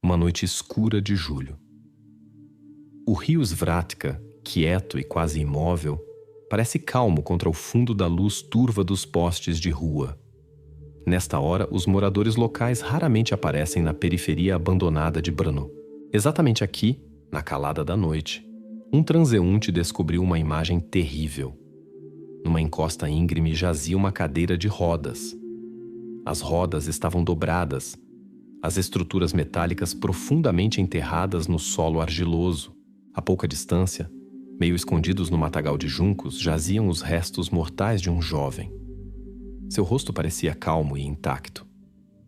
Uma noite escura de julho. O rio Svratka, quieto e quase imóvel, parece calmo contra o fundo da luz turva dos postes de rua. Nesta hora, os moradores locais raramente aparecem na periferia abandonada de Brno. Exatamente aqui, na calada da noite, um transeunte descobriu uma imagem terrível. Numa encosta íngreme jazia uma cadeira de rodas. As rodas estavam dobradas, as estruturas metálicas profundamente enterradas no solo argiloso. A pouca distância, meio escondidos no matagal de juncos, jaziam os restos mortais de um jovem. Seu rosto parecia calmo e intacto,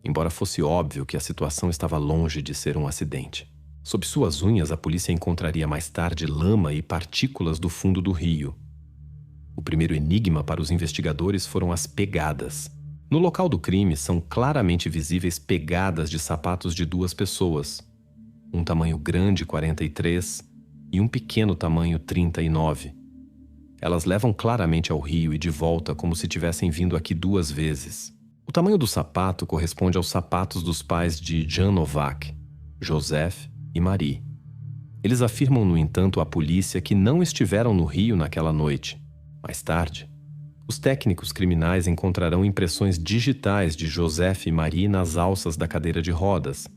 embora fosse óbvio que a situação estava longe de ser um acidente. Sob suas unhas, a polícia encontraria mais tarde lama e partículas do fundo do rio. O primeiro enigma para os investigadores foram as pegadas. No local do crime são claramente visíveis pegadas de sapatos de duas pessoas, um tamanho grande 43 e um pequeno tamanho 39. Elas levam claramente ao rio e de volta como se tivessem vindo aqui duas vezes. O tamanho do sapato corresponde aos sapatos dos pais de Jan Novak, Joseph e Marie. Eles afirmam, no entanto, à polícia que não estiveram no rio naquela noite. Mais tarde, os técnicos criminais encontrarão impressões digitais de Joseph e Marie nas alças da cadeira de rodas,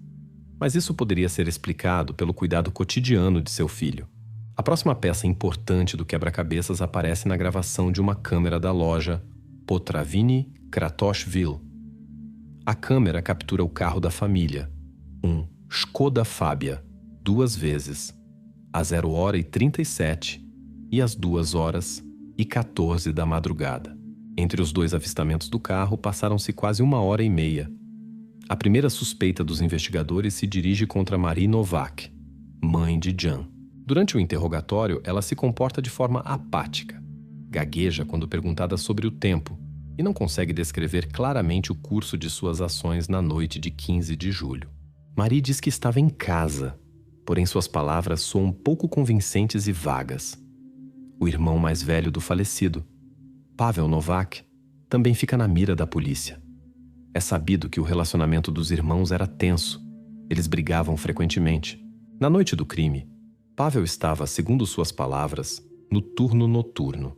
mas isso poderia ser explicado pelo cuidado cotidiano de seu filho. A próxima peça importante do quebra-cabeças aparece na gravação de uma câmera da loja Potravini Kratochvil. A câmera captura o carro da família, um Skoda Fabia, duas vezes, às 0h37 e às 2h14 da madrugada. Entre os dois avistamentos do carro passaram-se quase 1h30. A primeira suspeita dos investigadores se dirige contra Marie Novak, mãe de Jan. Durante o interrogatório, ela se comporta de forma apática, gagueja quando perguntada sobre o tempo e não consegue descrever claramente o curso de suas ações na noite de 15 de julho. Marie diz que estava em casa, porém suas palavras soam pouco convincentes e vagas. O irmão mais velho do falecido, Pavel Novak, também fica na mira da polícia. É sabido que o relacionamento dos irmãos era tenso. Eles brigavam frequentemente. Na noite do crime, Pavel estava, segundo suas palavras, no turno noturno.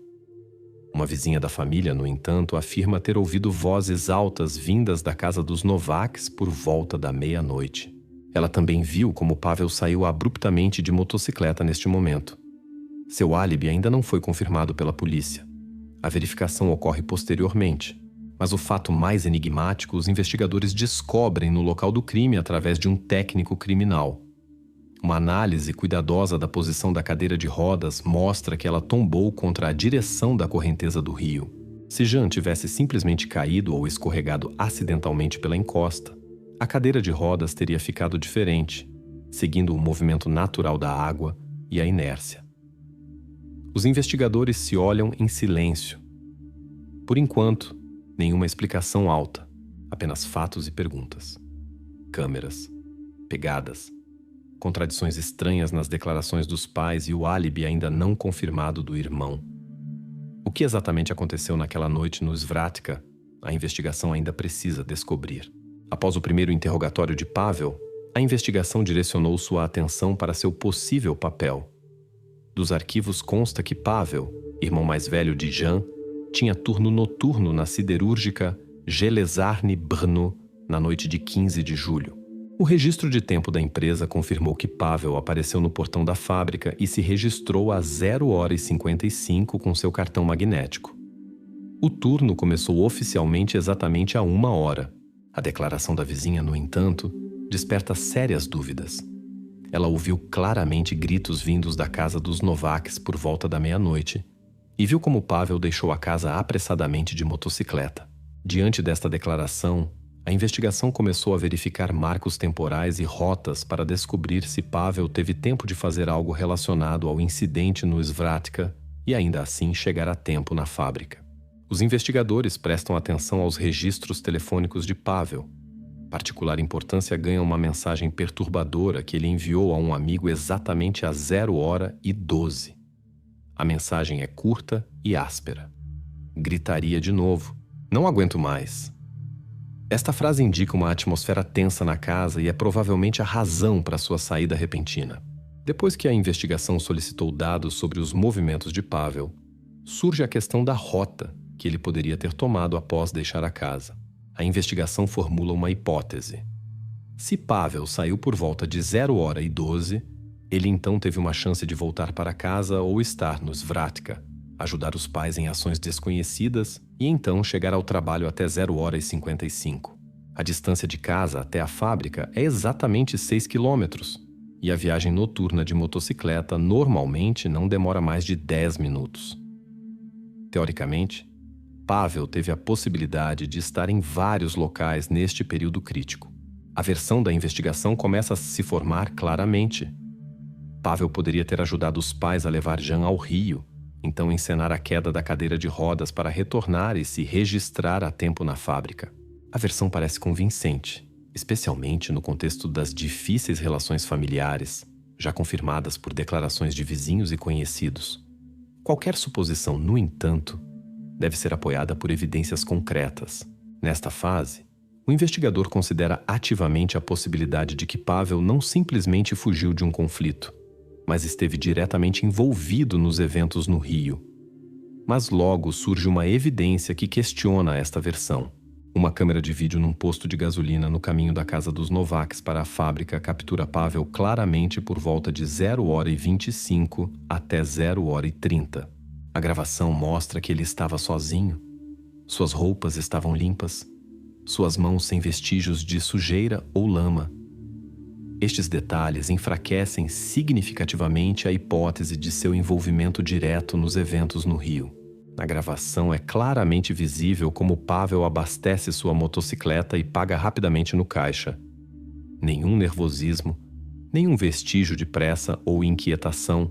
Uma vizinha da família, no entanto, afirma ter ouvido vozes altas vindas da casa dos Novaks por volta da meia-noite. Ela também viu como Pavel saiu abruptamente de motocicleta neste momento. Seu álibi ainda não foi confirmado pela polícia. A verificação ocorre posteriormente, mas o fato mais enigmático os investigadores descobrem no local do crime através de um técnico criminal. Uma análise cuidadosa da posição da cadeira de rodas mostra que ela tombou contra a direção da correnteza do rio. Se Jan tivesse simplesmente caído ou escorregado acidentalmente pela encosta, a cadeira de rodas teria ficado diferente, seguindo o movimento natural da água e a inércia. Os investigadores se olham em silêncio. Por enquanto, nenhuma explicação alta, apenas fatos e perguntas. Câmeras, pegadas, contradições estranhas nas declarações dos pais e o álibi ainda não confirmado do irmão. O que exatamente aconteceu naquela noite no Svratka, a investigação ainda precisa descobrir. Após o primeiro interrogatório de Pavel, a investigação direcionou sua atenção para seu possível papel. Dos arquivos consta que Pavel, irmão mais velho de Jan, tinha turno noturno na siderúrgica Železarny Brno na noite de 15 de julho. O registro de tempo da empresa confirmou que Pavel apareceu no portão da fábrica e se registrou às 0h55 com seu cartão magnético. O turno começou oficialmente exatamente a 1h. A declaração da vizinha, no entanto, desperta sérias dúvidas. Ela ouviu claramente gritos vindos da casa dos Novaks por volta da meia-noite e viu como Pavel deixou a casa apressadamente de motocicleta. Diante desta declaração, a investigação começou a verificar marcos temporais e rotas para descobrir se Pavel teve tempo de fazer algo relacionado ao incidente no Svratka e ainda assim chegar a tempo na fábrica. Os investigadores prestam atenção aos registros telefônicos de Pavel. Particular importância ganha uma mensagem perturbadora que ele enviou a um amigo exatamente às 0h12. A mensagem é curta e áspera. Gritaria de novo. Não aguento mais. Esta frase indica uma atmosfera tensa na casa e é provavelmente a razão para sua saída repentina. Depois que a investigação solicitou dados sobre os movimentos de Pavel, surge a questão da rota que ele poderia ter tomado após deixar a casa. A investigação formula uma hipótese. Se Pavel saiu por volta de 0h12, ele então teve uma chance de voltar para casa ou estar no Svratka, ajudar os pais em ações desconhecidas e então chegar ao trabalho até 0h55. A distância de casa até a fábrica é exatamente 6 quilômetros e a viagem noturna de motocicleta normalmente não demora mais de 10 minutos. Teoricamente, Pavel teve a possibilidade de estar em vários locais neste período crítico. A versão da investigação começa a se formar claramente. Pavel poderia ter ajudado os pais a levar Jan ao Rio, então encenar a queda da cadeira de rodas para retornar e se registrar a tempo na fábrica. A versão parece convincente, especialmente no contexto das difíceis relações familiares, já confirmadas por declarações de vizinhos e conhecidos. Qualquer suposição, no entanto, deve ser apoiada por evidências concretas. Nesta fase, o investigador considera ativamente a possibilidade de que Pavel não simplesmente fugiu de um conflito, mas esteve diretamente envolvido nos eventos no Rio. Mas logo surge uma evidência que questiona esta versão. Uma câmera de vídeo num posto de gasolina no caminho da casa dos Novaks para a fábrica captura Pavel claramente por volta de 0h25 até 0h30. A gravação mostra que ele estava sozinho. Suas roupas estavam limpas, suas mãos sem vestígios de sujeira ou lama. Estes detalhes enfraquecem significativamente a hipótese de seu envolvimento direto nos eventos no Rio. Na gravação é claramente visível como Pavel abastece sua motocicleta e paga rapidamente no caixa. Nenhum nervosismo, nenhum vestígio de pressa ou inquietação,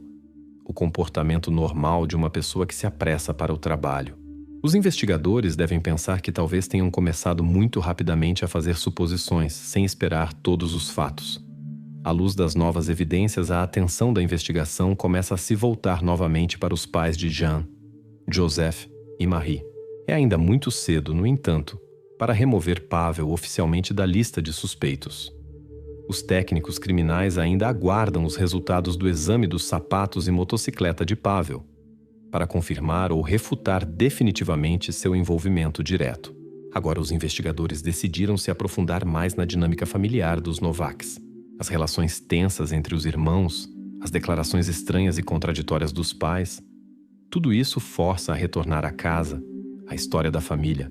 o comportamento normal de uma pessoa que se apressa para o trabalho. Os investigadores devem pensar que talvez tenham começado muito rapidamente a fazer suposições, sem esperar todos os fatos. À luz das novas evidências, a atenção da investigação começa a se voltar novamente para os pais de Jan, Joseph e Marie. É ainda muito cedo, no entanto, para remover Pavel oficialmente da lista de suspeitos. Os técnicos criminais ainda aguardam os resultados do exame dos sapatos e motocicleta de Pavel, para confirmar ou refutar definitivamente seu envolvimento direto. Agora os investigadores decidiram se aprofundar mais na dinâmica familiar dos Novaks. As relações tensas entre os irmãos, as declarações estranhas e contraditórias dos pais, tudo isso força a retornar à casa, à história da família,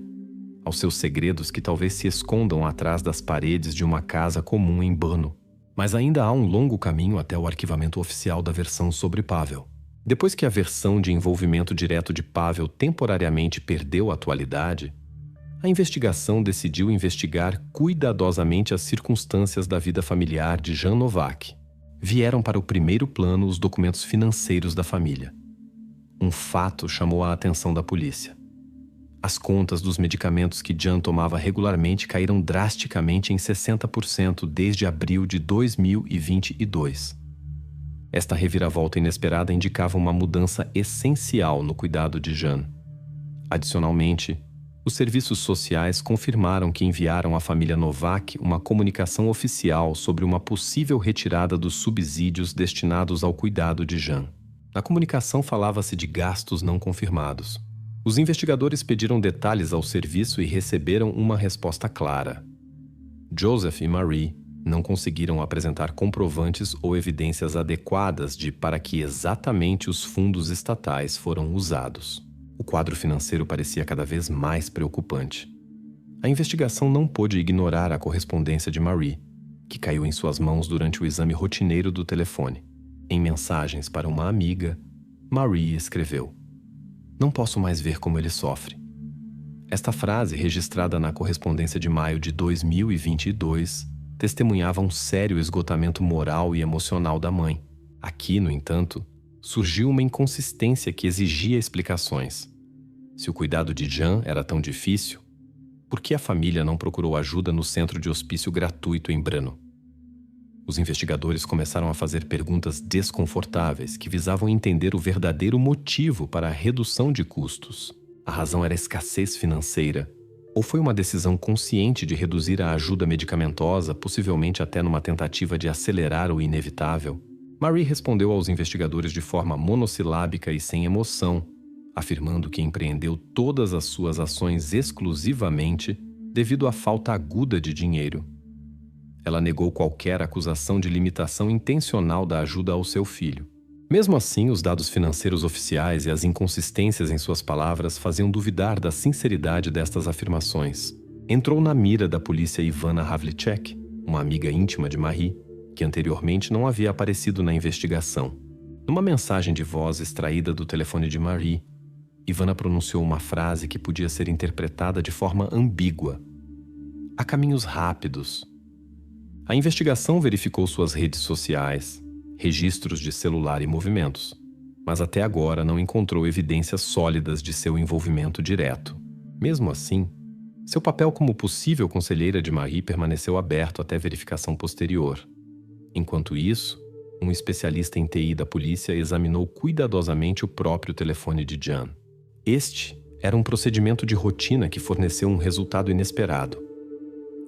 aos seus segredos que talvez se escondam atrás das paredes de uma casa comum em Brno. Mas ainda há um longo caminho até o arquivamento oficial da versão sobre Pavel. Depois que a versão de envolvimento direto de Pavel temporariamente perdeu a atualidade, a investigação decidiu investigar cuidadosamente as circunstâncias da vida familiar de Jan Novak. Vieram para o primeiro plano os documentos financeiros da família. Um fato chamou a atenção da polícia. As contas dos medicamentos que Jan tomava regularmente caíram drasticamente em 60% desde abril de 2022. Esta reviravolta inesperada indicava uma mudança essencial no cuidado de Jan. Adicionalmente, os serviços sociais confirmaram que enviaram à família Novak uma comunicação oficial sobre uma possível retirada dos subsídios destinados ao cuidado de Jan. Na comunicação falava-se de gastos não confirmados. Os investigadores pediram detalhes ao serviço e receberam uma resposta clara. Joseph e Marie não conseguiram apresentar comprovantes ou evidências adequadas para que exatamente os fundos estatais foram usados. O quadro financeiro parecia cada vez mais preocupante. A investigação não pôde ignorar a correspondência de Marie, que caiu em suas mãos durante o exame rotineiro do telefone. Em mensagens para uma amiga, Marie escreveu: "Não posso mais ver como ele sofre." Esta frase, registrada na correspondência de maio de 2022, testemunhava um sério esgotamento moral e emocional da mãe. Aqui, no entanto, surgiu uma inconsistência que exigia explicações. Se o cuidado de Jan era tão difícil, por que a família não procurou ajuda no centro de hospício gratuito em Brno? Os investigadores começaram a fazer perguntas desconfortáveis que visavam entender o verdadeiro motivo para a redução de custos. A razão era a escassez financeira, Ou foi uma decisão consciente de reduzir a ajuda medicamentosa, possivelmente até numa tentativa de acelerar o inevitável? Marie respondeu aos investigadores de forma monossilábica e sem emoção, afirmando que empreendeu todas as suas ações exclusivamente devido à falta aguda de dinheiro. Ela negou qualquer acusação de limitação intencional da ajuda ao seu filho. Mesmo assim, os dados financeiros oficiais e as inconsistências em suas palavras faziam duvidar da sinceridade destas afirmações. Entrou na mira da polícia Ivana Havlicek, uma amiga íntima de Marie, que anteriormente não havia aparecido na investigação. Numa mensagem de voz extraída do telefone de Marie, Ivana pronunciou uma frase que podia ser interpretada de forma ambígua. Há caminhos rápidos. A investigação verificou suas redes sociais, registros de celular e movimentos, mas até agora não encontrou evidências sólidas de seu envolvimento direto. Mesmo assim, seu papel como possível conselheira de Marie permaneceu aberto até verificação posterior. Enquanto isso, um especialista em TI da polícia examinou cuidadosamente o próprio telefone de Jan. Este era um procedimento de rotina que forneceu um resultado inesperado.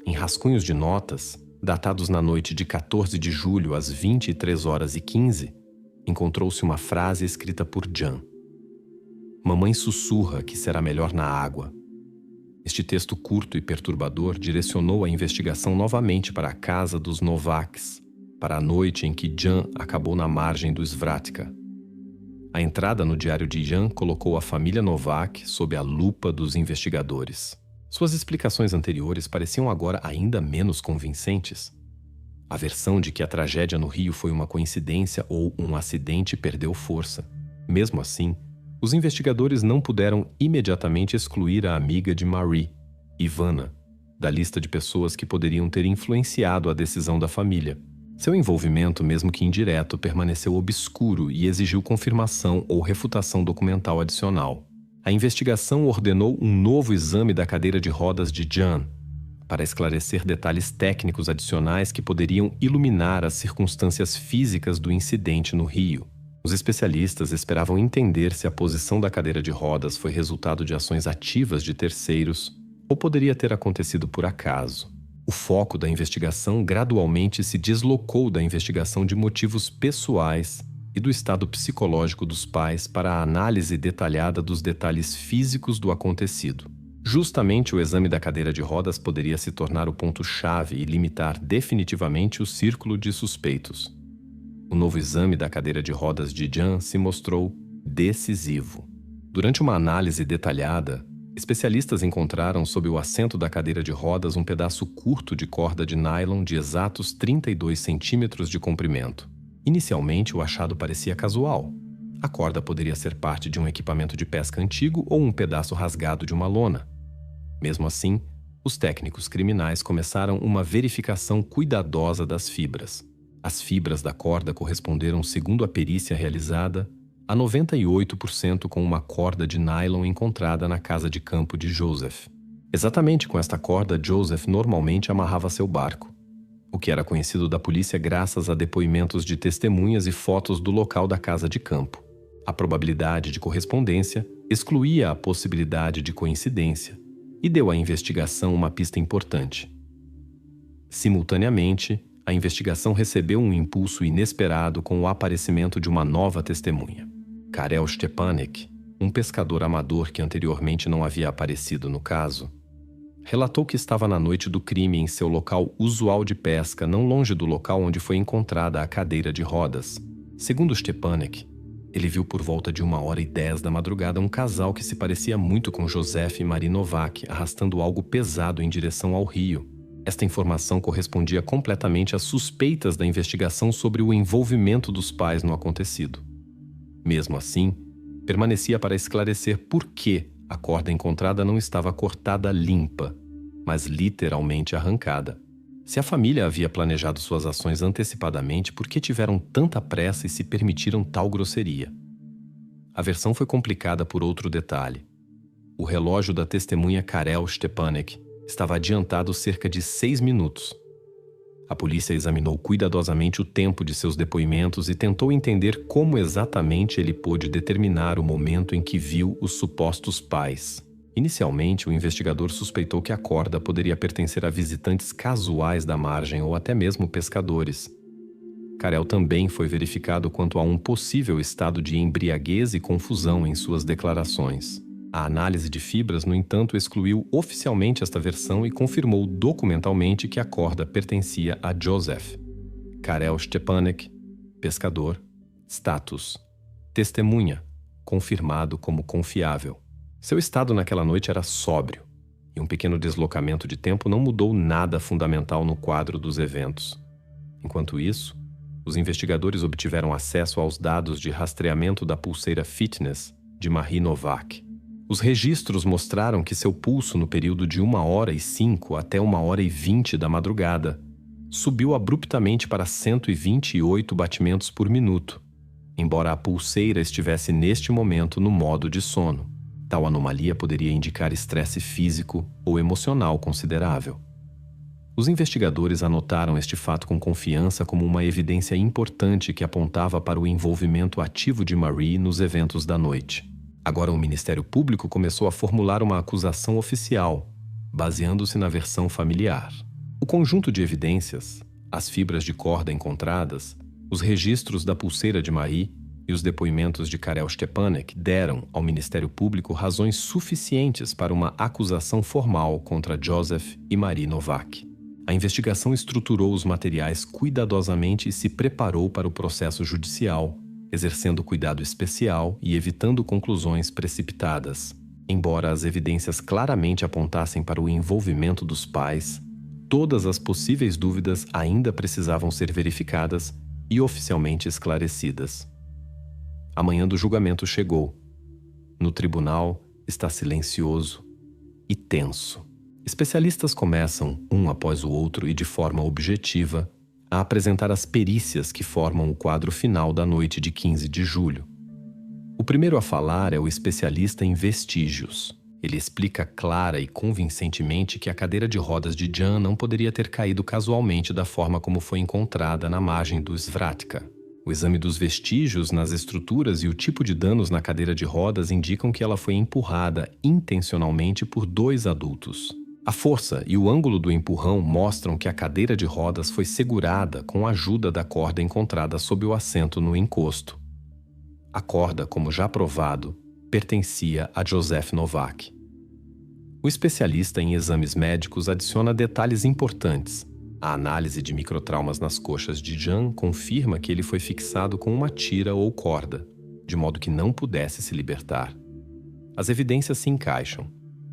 Em rascunhos de notas, datados na noite de 14 de julho às 23h15, encontrou-se uma frase escrita por Jan. Mamãe sussurra que será melhor na água. Este texto curto e perturbador direcionou a investigação novamente para a casa dos Novaks, para a noite em que Jan acabou na margem do Svratka. A entrada no diário de Jan colocou a família Novak sob a lupa dos investigadores. Suas explicações anteriores pareciam agora ainda menos convincentes. A versão de que a tragédia no Rio foi uma coincidência ou um acidente perdeu força. Mesmo assim, os investigadores não puderam imediatamente excluir a amiga de Marie, Ivana, da lista de pessoas que poderiam ter influenciado a decisão da família. Seu envolvimento, mesmo que indireto, permaneceu obscuro e exigiu confirmação ou refutação documental adicional. A investigação ordenou um novo exame da cadeira de rodas de Jan, para esclarecer detalhes técnicos adicionais que poderiam iluminar as circunstâncias físicas do incidente no Rio. Os especialistas esperavam entender se a posição da cadeira de rodas foi resultado de ações ativas de terceiros ou poderia ter acontecido por acaso. O foco da investigação gradualmente se deslocou da investigação de motivos pessoais e do estado psicológico dos pais para a análise detalhada dos detalhes físicos do acontecido. Justamente o exame da cadeira de rodas poderia se tornar o ponto-chave e limitar definitivamente o círculo de suspeitos. O novo exame da cadeira de rodas de Jan se mostrou decisivo. Durante uma análise detalhada, especialistas encontraram sob o assento da cadeira de rodas um pedaço curto de corda de nylon de exatos 32 centímetros de comprimento. Inicialmente, o achado parecia casual. A corda poderia ser parte de um equipamento de pesca antigo ou um pedaço rasgado de uma lona. Mesmo assim, os técnicos criminais começaram uma verificação cuidadosa das fibras. As fibras da corda corresponderam, segundo a perícia realizada, a 98% com uma corda de nylon encontrada na casa de campo de Joseph. Exatamente com esta corda, Joseph normalmente amarrava seu barco, o que era conhecido da polícia graças a depoimentos de testemunhas e fotos do local da casa de campo. A probabilidade de correspondência excluía a possibilidade de coincidência e deu à investigação uma pista importante. Simultaneamente, a investigação recebeu um impulso inesperado com o aparecimento de uma nova testemunha. Karel Stepanek, um pescador amador que anteriormente não havia aparecido no caso, relatou que estava na noite do crime em seu local usual de pesca, não longe do local onde foi encontrada a cadeira de rodas. Segundo Stepanek, ele viu por volta de 1h10 da madrugada um casal que se parecia muito com Joseph e Marie Novak arrastando algo pesado em direção ao rio. Esta informação correspondia completamente às suspeitas da investigação sobre o envolvimento dos pais no acontecido. Mesmo assim, permanecia para esclarecer por que a corda encontrada não estava cortada limpa, mas literalmente arrancada. Se a família havia planejado suas ações antecipadamente, por que tiveram tanta pressa e se permitiram tal grosseria? A versão foi complicada por outro detalhe. O relógio da testemunha Karel Stepanek estava adiantado cerca de 6 minutos. A polícia examinou cuidadosamente o tempo de seus depoimentos e tentou entender como exatamente ele pôde determinar o momento em que viu os supostos pais. Inicialmente, o investigador suspeitou que a corda poderia pertencer a visitantes casuais da margem ou até mesmo pescadores. Karel também foi verificado quanto a um possível estado de embriaguez e confusão em suas declarações. A análise de fibras, no entanto, excluiu oficialmente esta versão e confirmou documentalmente que a corda pertencia a Joseph. Karel Stepanek, pescador. Status: testemunha, confirmado como confiável. Seu estado naquela noite era sóbrio, e um pequeno deslocamento de tempo não mudou nada fundamental no quadro dos eventos. Enquanto isso, os investigadores obtiveram acesso aos dados de rastreamento da pulseira fitness de Marie Novak. Os registros mostraram que seu pulso no período de 1h05 até 1h20 da madrugada subiu abruptamente para 128 batimentos por minuto, embora a pulseira estivesse neste momento no modo de sono. Tal anomalia poderia indicar estresse físico ou emocional considerável. Os investigadores anotaram este fato com confiança como uma evidência importante que apontava para o envolvimento ativo de Marie nos eventos da noite. Agora o Ministério Público começou a formular uma acusação oficial, baseando-se na versão familiar. O conjunto de evidências, as fibras de corda encontradas, os registros da pulseira de Marie e os depoimentos de Karel Stepanek deram ao Ministério Público razões suficientes para uma acusação formal contra Joseph e Marie Novak. A investigação estruturou os materiais cuidadosamente e se preparou para o processo judicial, exercendo cuidado especial e evitando conclusões precipitadas. Embora as evidências claramente apontassem para o envolvimento dos pais, todas as possíveis dúvidas ainda precisavam ser verificadas e oficialmente esclarecidas. A manhã do julgamento chegou. No tribunal está silencioso e tenso. Especialistas começam, um após o outro e de forma objetiva, a apresentar as perícias que formam o quadro final da noite de 15 de julho. O primeiro a falar é o especialista em vestígios. Ele explica clara e convincentemente que a cadeira de rodas de Jan não poderia ter caído casualmente da forma como foi encontrada na margem do Svratka. O exame dos vestígios nas estruturas e o tipo de danos na cadeira de rodas indicam que ela foi empurrada intencionalmente por 2 adultos. A força e o ângulo do empurrão mostram que a cadeira de rodas foi segurada com a ajuda da corda encontrada sob o assento no encosto. A corda, como já provado, pertencia a Joseph Novak. O especialista em exames médicos adiciona detalhes importantes. A análise de microtraumas nas coxas de Jan confirma que ele foi fixado com uma tira ou corda, de modo que não pudesse se libertar. As evidências se encaixam.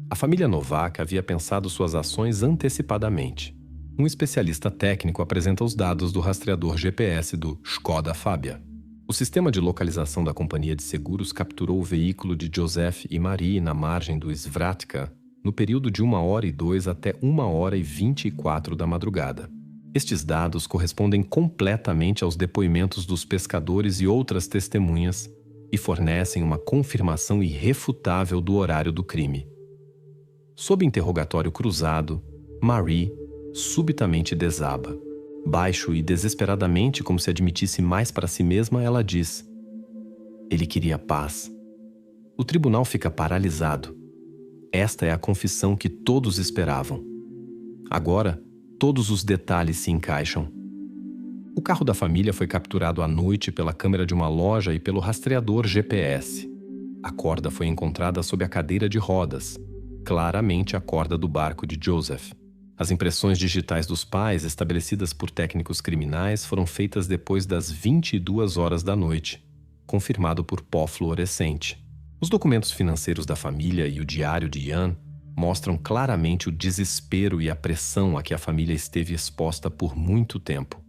A família Novak havia pensado suas ações antecipadamente. Um especialista técnico apresenta os dados do rastreador GPS do Škoda Fabia. O sistema de localização da companhia de seguros capturou o veículo de Joseph e Marie na margem do Svratka no período de 1h02 até 1h24 da madrugada. Estes dados correspondem completamente aos depoimentos dos pescadores e outras testemunhas e fornecem uma confirmação irrefutável do horário do crime. Sob interrogatório cruzado, Marie subitamente desaba. Baixo e desesperadamente, como se admitisse mais para si mesma, ela diz: "Ele queria paz." O tribunal fica paralisado. Esta é a confissão que todos esperavam. Agora, todos os detalhes se encaixam. O carro da família foi capturado à noite pela câmera de uma loja e pelo rastreador GPS. A corda foi encontrada sob a cadeira de rodas, claramente a corda do barco de Joseph. As impressões digitais dos pais, estabelecidas por técnicos criminais, foram feitas depois das 22 horas da noite, confirmado por pó fluorescente. Os documentos financeiros da família e o diário de Jan mostram claramente o desespero e a pressão a que a família esteve exposta por muito tempo.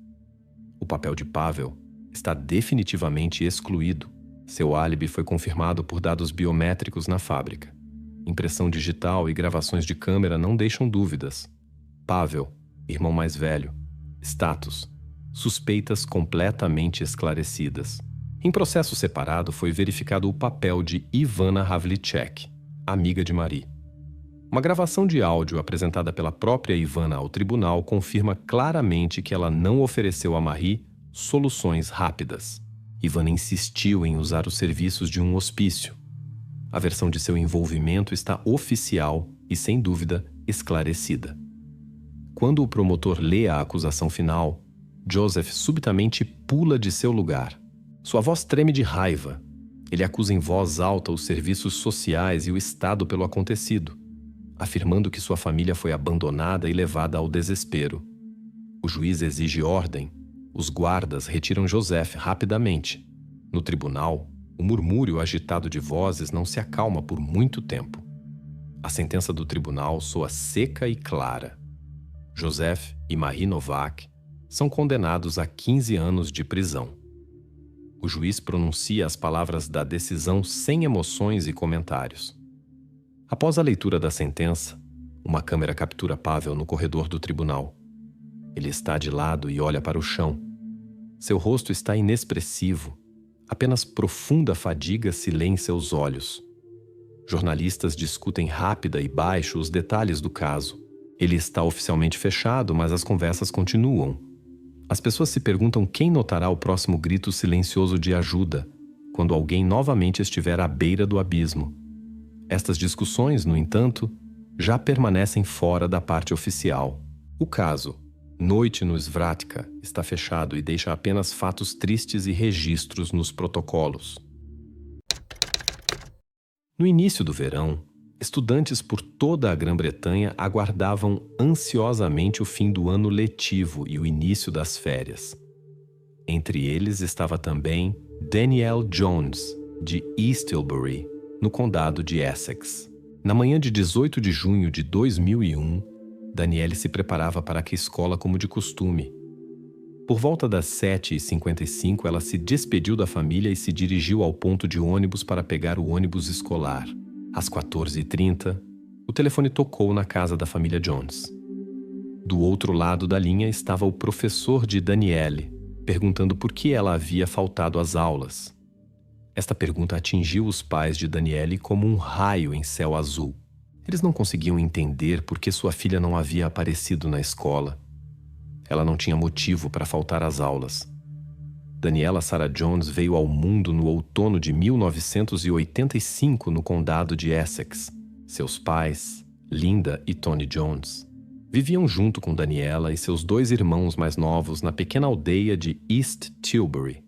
O papel de Pavel está definitivamente excluído. Seu álibi foi confirmado por dados biométricos na fábrica. Impressão digital e gravações de câmera não deixam dúvidas. Pavel, irmão mais velho. Status: suspeitas completamente esclarecidas. Em processo separado foi verificado o papel de Ivana Havlicek, amiga de Marie. Uma gravação de áudio apresentada pela própria Ivana ao tribunal confirma claramente que ela não ofereceu a Marie soluções rápidas. Ivana insistiu em usar os serviços de um hospício. a versão de seu envolvimento está oficial e, sem dúvida, esclarecida. Quando o promotor lê a acusação final, Joseph subitamente pula de seu lugar. Sua voz treme de raiva. Ele acusa em voz alta os serviços sociais e o Estado pelo acontecido, afirmando que sua família foi abandonada e levada ao desespero. O juiz exige ordem. Os guardas retiram Joseph rapidamente. No tribunal, o murmúrio agitado de vozes não se acalma por muito tempo. A sentença do tribunal soa seca e clara. Joseph e Marie Novak são condenados a 15 anos de prisão. O juiz pronuncia as palavras da decisão sem emoções e comentários. Após a leitura da sentença, uma câmera captura Pavel no corredor do tribunal. Ele está de lado e olha para o chão. Seu rosto está inexpressivo. Apenas profunda fadiga se lê em seus olhos. Jornalistas discutem rápida e baixo os detalhes do caso. Ele está oficialmente fechado, mas as conversas continuam. As pessoas se perguntam quem notará o próximo grito silencioso de ajuda, quando alguém novamente estiver à beira do abismo. Estas discussões, no entanto, já permanecem fora da parte oficial. O caso, Noite no Svratka, está fechado e deixa apenas fatos tristes e registros nos protocolos. No início do verão, estudantes por toda a Grã-Bretanha aguardavam ansiosamente o fim do ano letivo e o início das férias. Entre eles estava também Danielle Jones, de East Tilbury, no condado de Essex. Na manhã de 18 de junho de 2001, Danielle se preparava para a escola como de costume. Por volta das 7h55, ela se despediu da família e se dirigiu ao ponto de ônibus para pegar o ônibus escolar. Às 14h30, o telefone tocou na casa da família Jones. Do outro lado da linha estava o professor de Danielle, perguntando por que ela havia faltado às aulas. Esta pergunta atingiu os pais de Danielle como um raio em céu azul. Eles não conseguiam entender por que sua filha não havia aparecido na escola. Ela não tinha motivo para faltar às aulas. Daniela Sarah Jones veio ao mundo no outono de 1985 no condado de Essex. Seus pais, Linda e Tony Jones, viviam junto com Daniela e seus 2 irmãos mais novos na pequena aldeia de East Tilbury.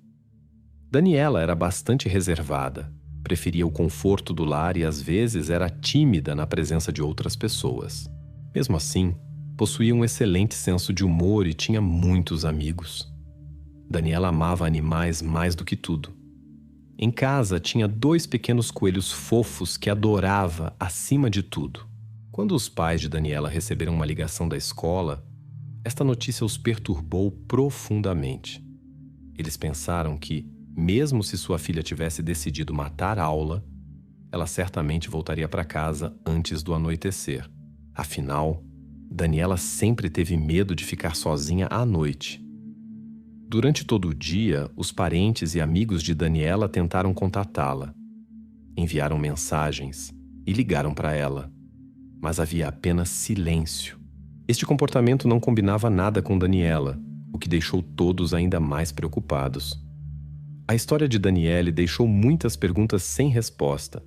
Daniela era bastante reservada, preferia o conforto do lar e às vezes era tímida na presença de outras pessoas. Mesmo assim, possuía um excelente senso de humor e tinha muitos amigos. Daniela amava animais mais do que tudo. Em casa tinha 2 pequenos coelhos fofos que adorava acima de tudo. Quando os pais de Daniela receberam uma ligação da escola, esta notícia os perturbou profundamente. Eles pensaram que, mesmo se sua filha tivesse decidido matar a aula, ela certamente voltaria para casa antes do anoitecer. Afinal, Daniela sempre teve medo de ficar sozinha à noite. Durante todo o dia, os parentes e amigos de Daniela tentaram contatá-la. Enviaram mensagens e ligaram para ela, mas havia apenas silêncio. Este comportamento não combinava nada com Daniela, o que deixou todos ainda mais preocupados. A história de Danielle deixou muitas perguntas sem resposta.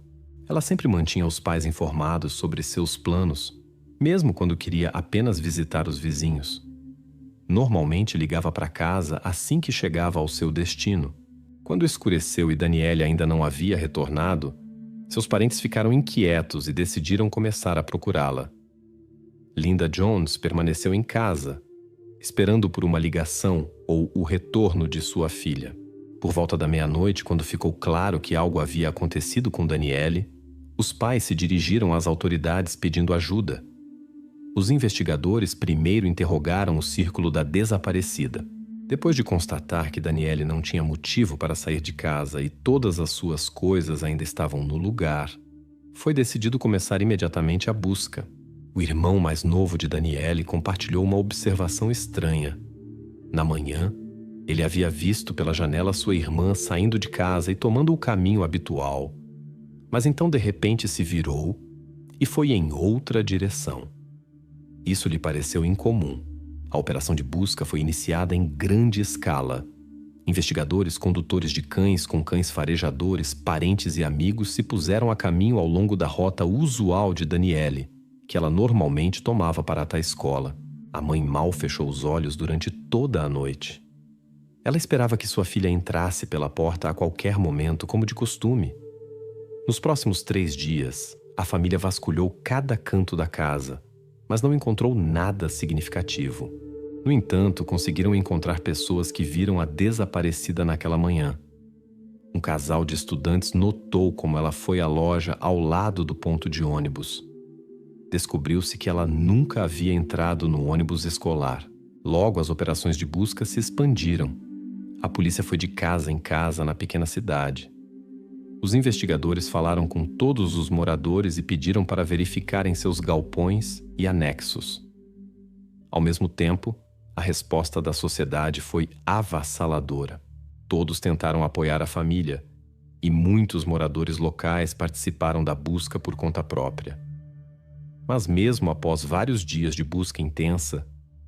Ela sempre mantinha os pais informados sobre seus planos, mesmo quando queria apenas visitar os vizinhos. Normalmente ligava para casa assim que chegava ao seu destino. Quando escureceu e Danielle ainda não havia retornado, seus parentes ficaram inquietos e decidiram começar a procurá-la. Linda Jones permaneceu em casa, esperando por uma ligação ou o retorno de sua filha. Por volta da meia-noite, quando ficou claro que algo havia acontecido com Danielle, os pais se dirigiram às autoridades pedindo ajuda. Os investigadores primeiro interrogaram o círculo da desaparecida. Depois de constatar que Danielle não tinha motivo para sair de casa e todas as suas coisas ainda estavam no lugar, foi decidido começar imediatamente a busca. O irmão mais novo de Danielle compartilhou uma observação estranha. Na manhã, ele havia visto pela janela sua irmã saindo de casa e tomando o caminho habitual. Mas então de repente se virou e foi em outra direção. Isso lhe pareceu incomum. A operação de busca foi iniciada em grande escala. Investigadores, condutores de cães com cães farejadores, parentes e amigos se puseram a caminho ao longo da rota usual de Danielle, que ela normalmente tomava para a escola. A mãe mal fechou os olhos durante toda a noite. Ela esperava que sua filha entrasse pela porta a qualquer momento, como de costume. Nos próximos 3 dias, a família vasculhou cada canto da casa, mas não encontrou nada significativo. No entanto, conseguiram encontrar pessoas que viram a desaparecida naquela manhã. Um casal de estudantes notou como ela foi à loja ao lado do ponto de ônibus. Descobriu-se que ela nunca havia entrado no ônibus escolar. Logo, as operações de busca se expandiram. A polícia foi de casa em casa na pequena cidade. Os investigadores falaram com todos os moradores e pediram para verificarem seus galpões e anexos. Ao mesmo tempo, a resposta da sociedade foi avassaladora. Todos tentaram apoiar a família e muitos moradores locais participaram da busca por conta própria. Mas mesmo após vários dias de busca intensa,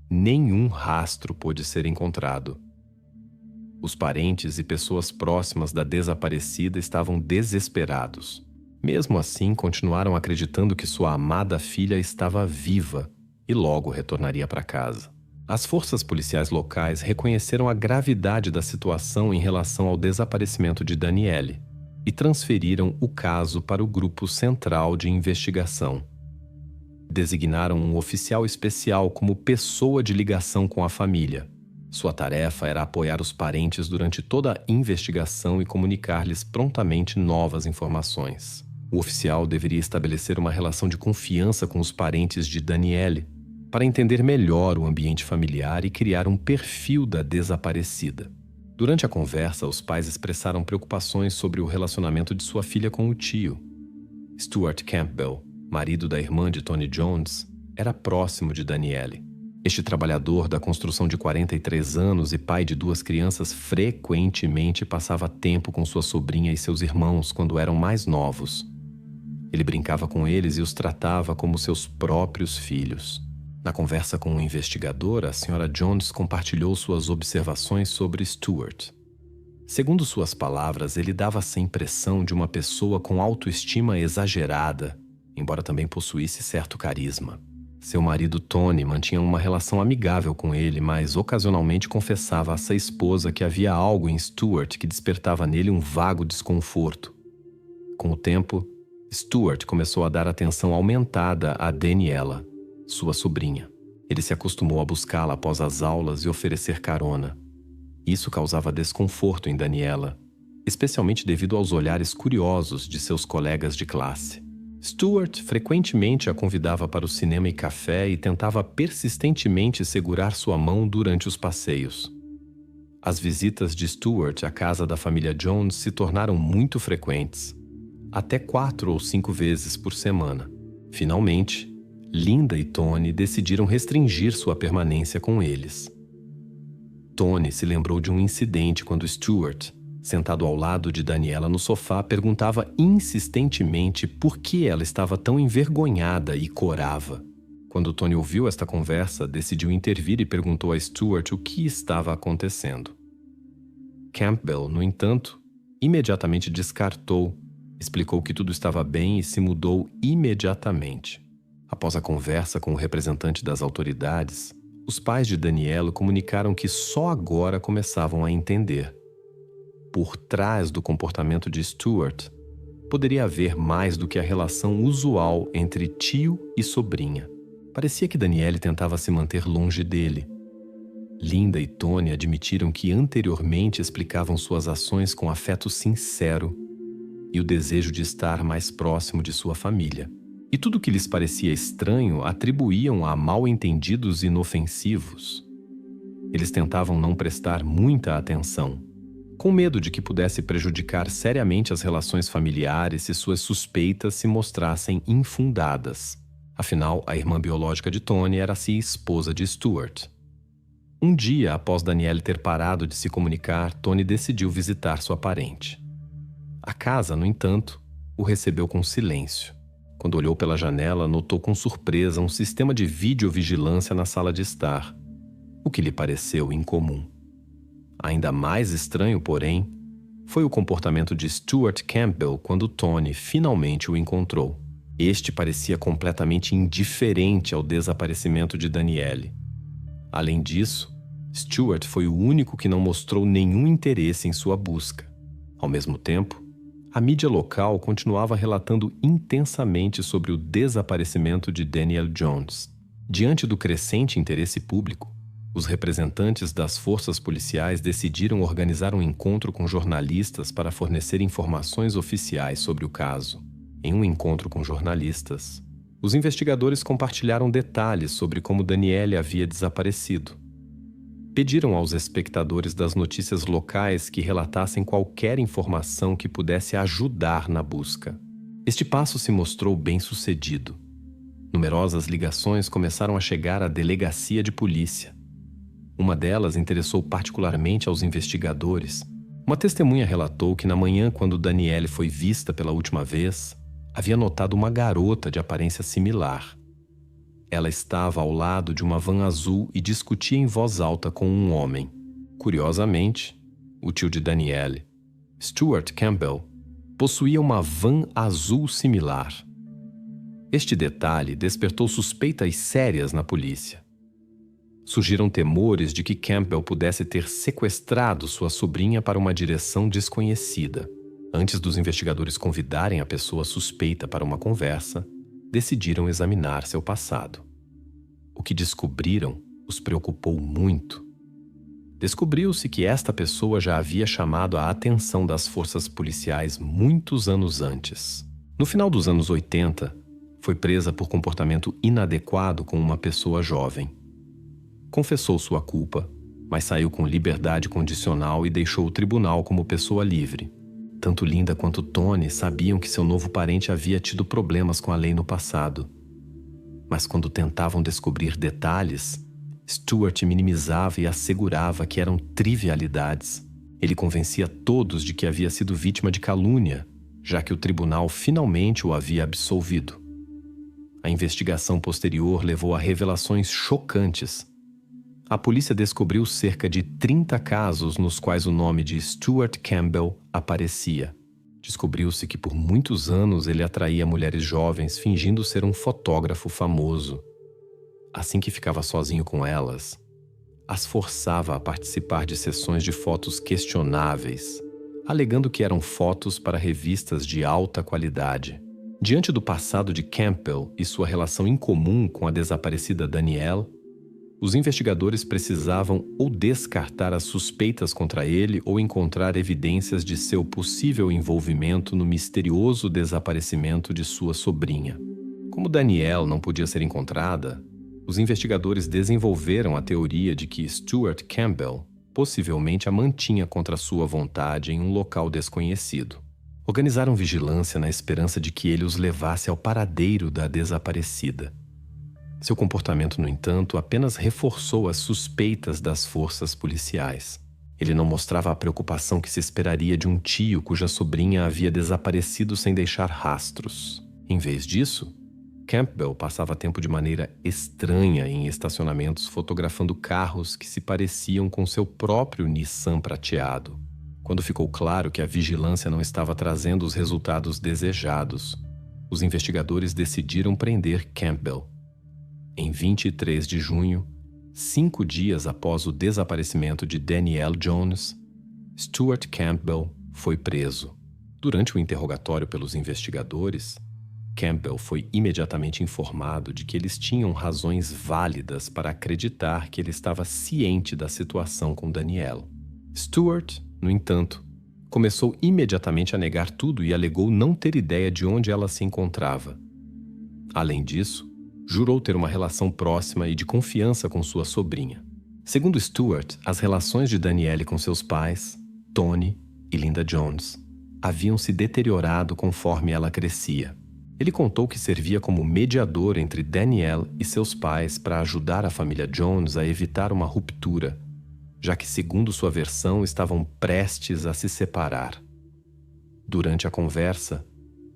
nenhum rastro pôde ser encontrado. Os parentes e pessoas próximas da desaparecida estavam desesperados. Mesmo assim, continuaram acreditando que sua amada filha estava viva e logo retornaria para casa. As forças policiais locais reconheceram a gravidade da situação em relação ao desaparecimento de Danielle e transferiram o caso para o Grupo Central de Investigação. Designaram um oficial especial como pessoa de ligação com a família. Sua tarefa era apoiar os parentes durante toda a investigação e comunicar-lhes prontamente novas informações. O oficial deveria estabelecer uma relação de confiança com os parentes de Danielle para entender melhor o ambiente familiar e criar um perfil da desaparecida. Durante a conversa, os pais expressaram preocupações sobre o relacionamento de sua filha com o tio. Stuart Campbell, marido da irmã de Tony Jones, era próximo de Danielle. Este trabalhador da construção de 43 anos e pai de 2 crianças frequentemente passava tempo com sua sobrinha e seus irmãos quando eram mais novos. Ele brincava com eles e os tratava como seus próprios filhos. Na conversa com o investigador, a Sra. Jones compartilhou suas observações sobre Stuart. Segundo suas palavras, ele dava essa impressão de uma pessoa com autoestima exagerada, embora também possuísse certo carisma. Seu marido Tony mantinha uma relação amigável com ele, mas ocasionalmente confessava a sua esposa que havia algo em Stuart que despertava nele um vago desconforto. Com o tempo, Stuart começou a dar atenção aumentada a Daniela, sua sobrinha. Ele se acostumou a buscá-la após as aulas e oferecer carona. Isso causava desconforto em Daniela, especialmente devido aos olhares curiosos de seus colegas de classe. Stuart frequentemente a convidava para o cinema e café e tentava persistentemente segurar sua mão durante os passeios. As visitas de Stuart à casa da família Jones se tornaram muito frequentes, até 4 ou 5 vezes por semana. Finalmente, Linda e Tony decidiram restringir sua permanência com eles. Tony se lembrou de um incidente quando Stuart, sentado ao lado de Daniela no sofá, perguntava insistentemente por que ela estava tão envergonhada e corava. Quando Tony ouviu esta conversa, decidiu intervir e perguntou a Stuart o que estava acontecendo. Campbell, no entanto, imediatamente descartou, explicou que tudo estava bem e se mudou imediatamente. Após a conversa com o representante das autoridades, os pais de Daniela comunicaram que só agora começavam a entender. Por trás do comportamento de Stuart, poderia haver mais do que a relação usual entre tio e sobrinha. Parecia que Danielle tentava se manter longe dele. Linda e Tony admitiram que anteriormente explicavam suas ações com afeto sincero e o desejo de estar mais próximo de sua família. E tudo o que lhes parecia estranho atribuíam a mal-entendidos inofensivos. Eles tentavam não prestar muita atenção, com medo de que pudesse prejudicar seriamente as relações familiares se suas suspeitas se mostrassem infundadas. Afinal, a irmã biológica de Tony era-se esposa de Stuart. Um dia após Danielle ter parado de se comunicar, Tony decidiu visitar sua parente. A casa, no entanto, o recebeu com silêncio. Quando olhou pela janela, notou com surpresa um sistema de videovigilância na sala de estar, o que lhe pareceu incomum. Ainda mais estranho, porém, foi o comportamento de Stuart Campbell quando Tony finalmente o encontrou. Este parecia completamente indiferente ao desaparecimento de Danielle. Além disso, Stuart foi o único que não mostrou nenhum interesse em sua busca. Ao mesmo tempo, a mídia local continuava relatando intensamente sobre o desaparecimento de Danielle Jones. Diante do crescente interesse público, os representantes das forças policiais decidiram organizar um encontro com jornalistas para fornecer informações oficiais sobre o caso. Em um encontro com jornalistas, os investigadores compartilharam detalhes sobre como Danielle havia desaparecido. Pediram aos espectadores das notícias locais que relatassem qualquer informação que pudesse ajudar na busca. Este passo se mostrou bem-sucedido. Numerosas ligações começaram a chegar à delegacia de polícia. Uma delas interessou particularmente aos investigadores. Uma testemunha relatou que na manhã, quando Danielle foi vista pela última vez, havia notado uma garota de aparência similar. Ela estava ao lado de uma van azul e discutia em voz alta com um homem. Curiosamente, o tio de Danielle, Stuart Campbell, possuía uma van azul similar. Este detalhe despertou suspeitas sérias na polícia. Surgiram temores de que Campbell pudesse ter sequestrado sua sobrinha para uma direção desconhecida. Antes dos investigadores convidarem a pessoa suspeita para uma conversa, decidiram examinar seu passado. O que descobriram os preocupou muito. Descobriu-se que esta pessoa já havia chamado a atenção das forças policiais muitos anos antes. No final dos anos 80, foi presa por comportamento inadequado com uma pessoa jovem. Confessou sua culpa, mas saiu com liberdade condicional e deixou o tribunal como pessoa livre. Tanto Linda quanto Tony sabiam que seu novo parente havia tido problemas com a lei no passado. Mas quando tentavam descobrir detalhes, Stuart minimizava e assegurava que eram trivialidades. Ele convencia todos de que havia sido vítima de calúnia, já que o tribunal finalmente o havia absolvido. A investigação posterior levou a revelações chocantes. A polícia descobriu cerca de 30 casos nos quais o nome de Stuart Campbell aparecia. Descobriu-se que por muitos anos ele atraía mulheres jovens fingindo ser um fotógrafo famoso. Assim que ficava sozinho com elas, as forçava a participar de sessões de fotos questionáveis, alegando que eram fotos para revistas de alta qualidade. Diante do passado de Campbell e sua relação incomum com a desaparecida Danielle, os investigadores precisavam ou descartar as suspeitas contra ele ou encontrar evidências de seu possível envolvimento no misterioso desaparecimento de sua sobrinha. Como Danielle não podia ser encontrada, os investigadores desenvolveram a teoria de que Stuart Campbell possivelmente a mantinha contra sua vontade em um local desconhecido. Organizaram vigilância na esperança de que ele os levasse ao paradeiro da desaparecida. Seu comportamento, no entanto, apenas reforçou as suspeitas das forças policiais. Ele não mostrava a preocupação que se esperaria de um tio cuja sobrinha havia desaparecido sem deixar rastros. Em vez disso, Campbell passava tempo de maneira estranha em estacionamentos fotografando carros que se pareciam com seu próprio Nissan prateado. Quando ficou claro que a vigilância não estava trazendo os resultados desejados, os investigadores decidiram prender Campbell. Em 23 de junho, 5 dias após o desaparecimento de Danielle Jones, Stuart Campbell foi preso. Durante o interrogatório pelos investigadores, Campbell foi imediatamente informado de que eles tinham razões válidas para acreditar que ele estava ciente da situação com Danielle. Stuart, no entanto, começou imediatamente a negar tudo e alegou não ter ideia de onde ela se encontrava. Além disso, jurou ter uma relação próxima e de confiança com sua sobrinha. Segundo Stuart, as relações de Danielle com seus pais, Tony e Linda Jones, haviam se deteriorado conforme ela crescia. Ele contou que servia como mediador entre Danielle e seus pais para ajudar a família Jones a evitar uma ruptura, já que, segundo sua versão, estavam prestes a se separar. Durante a conversa,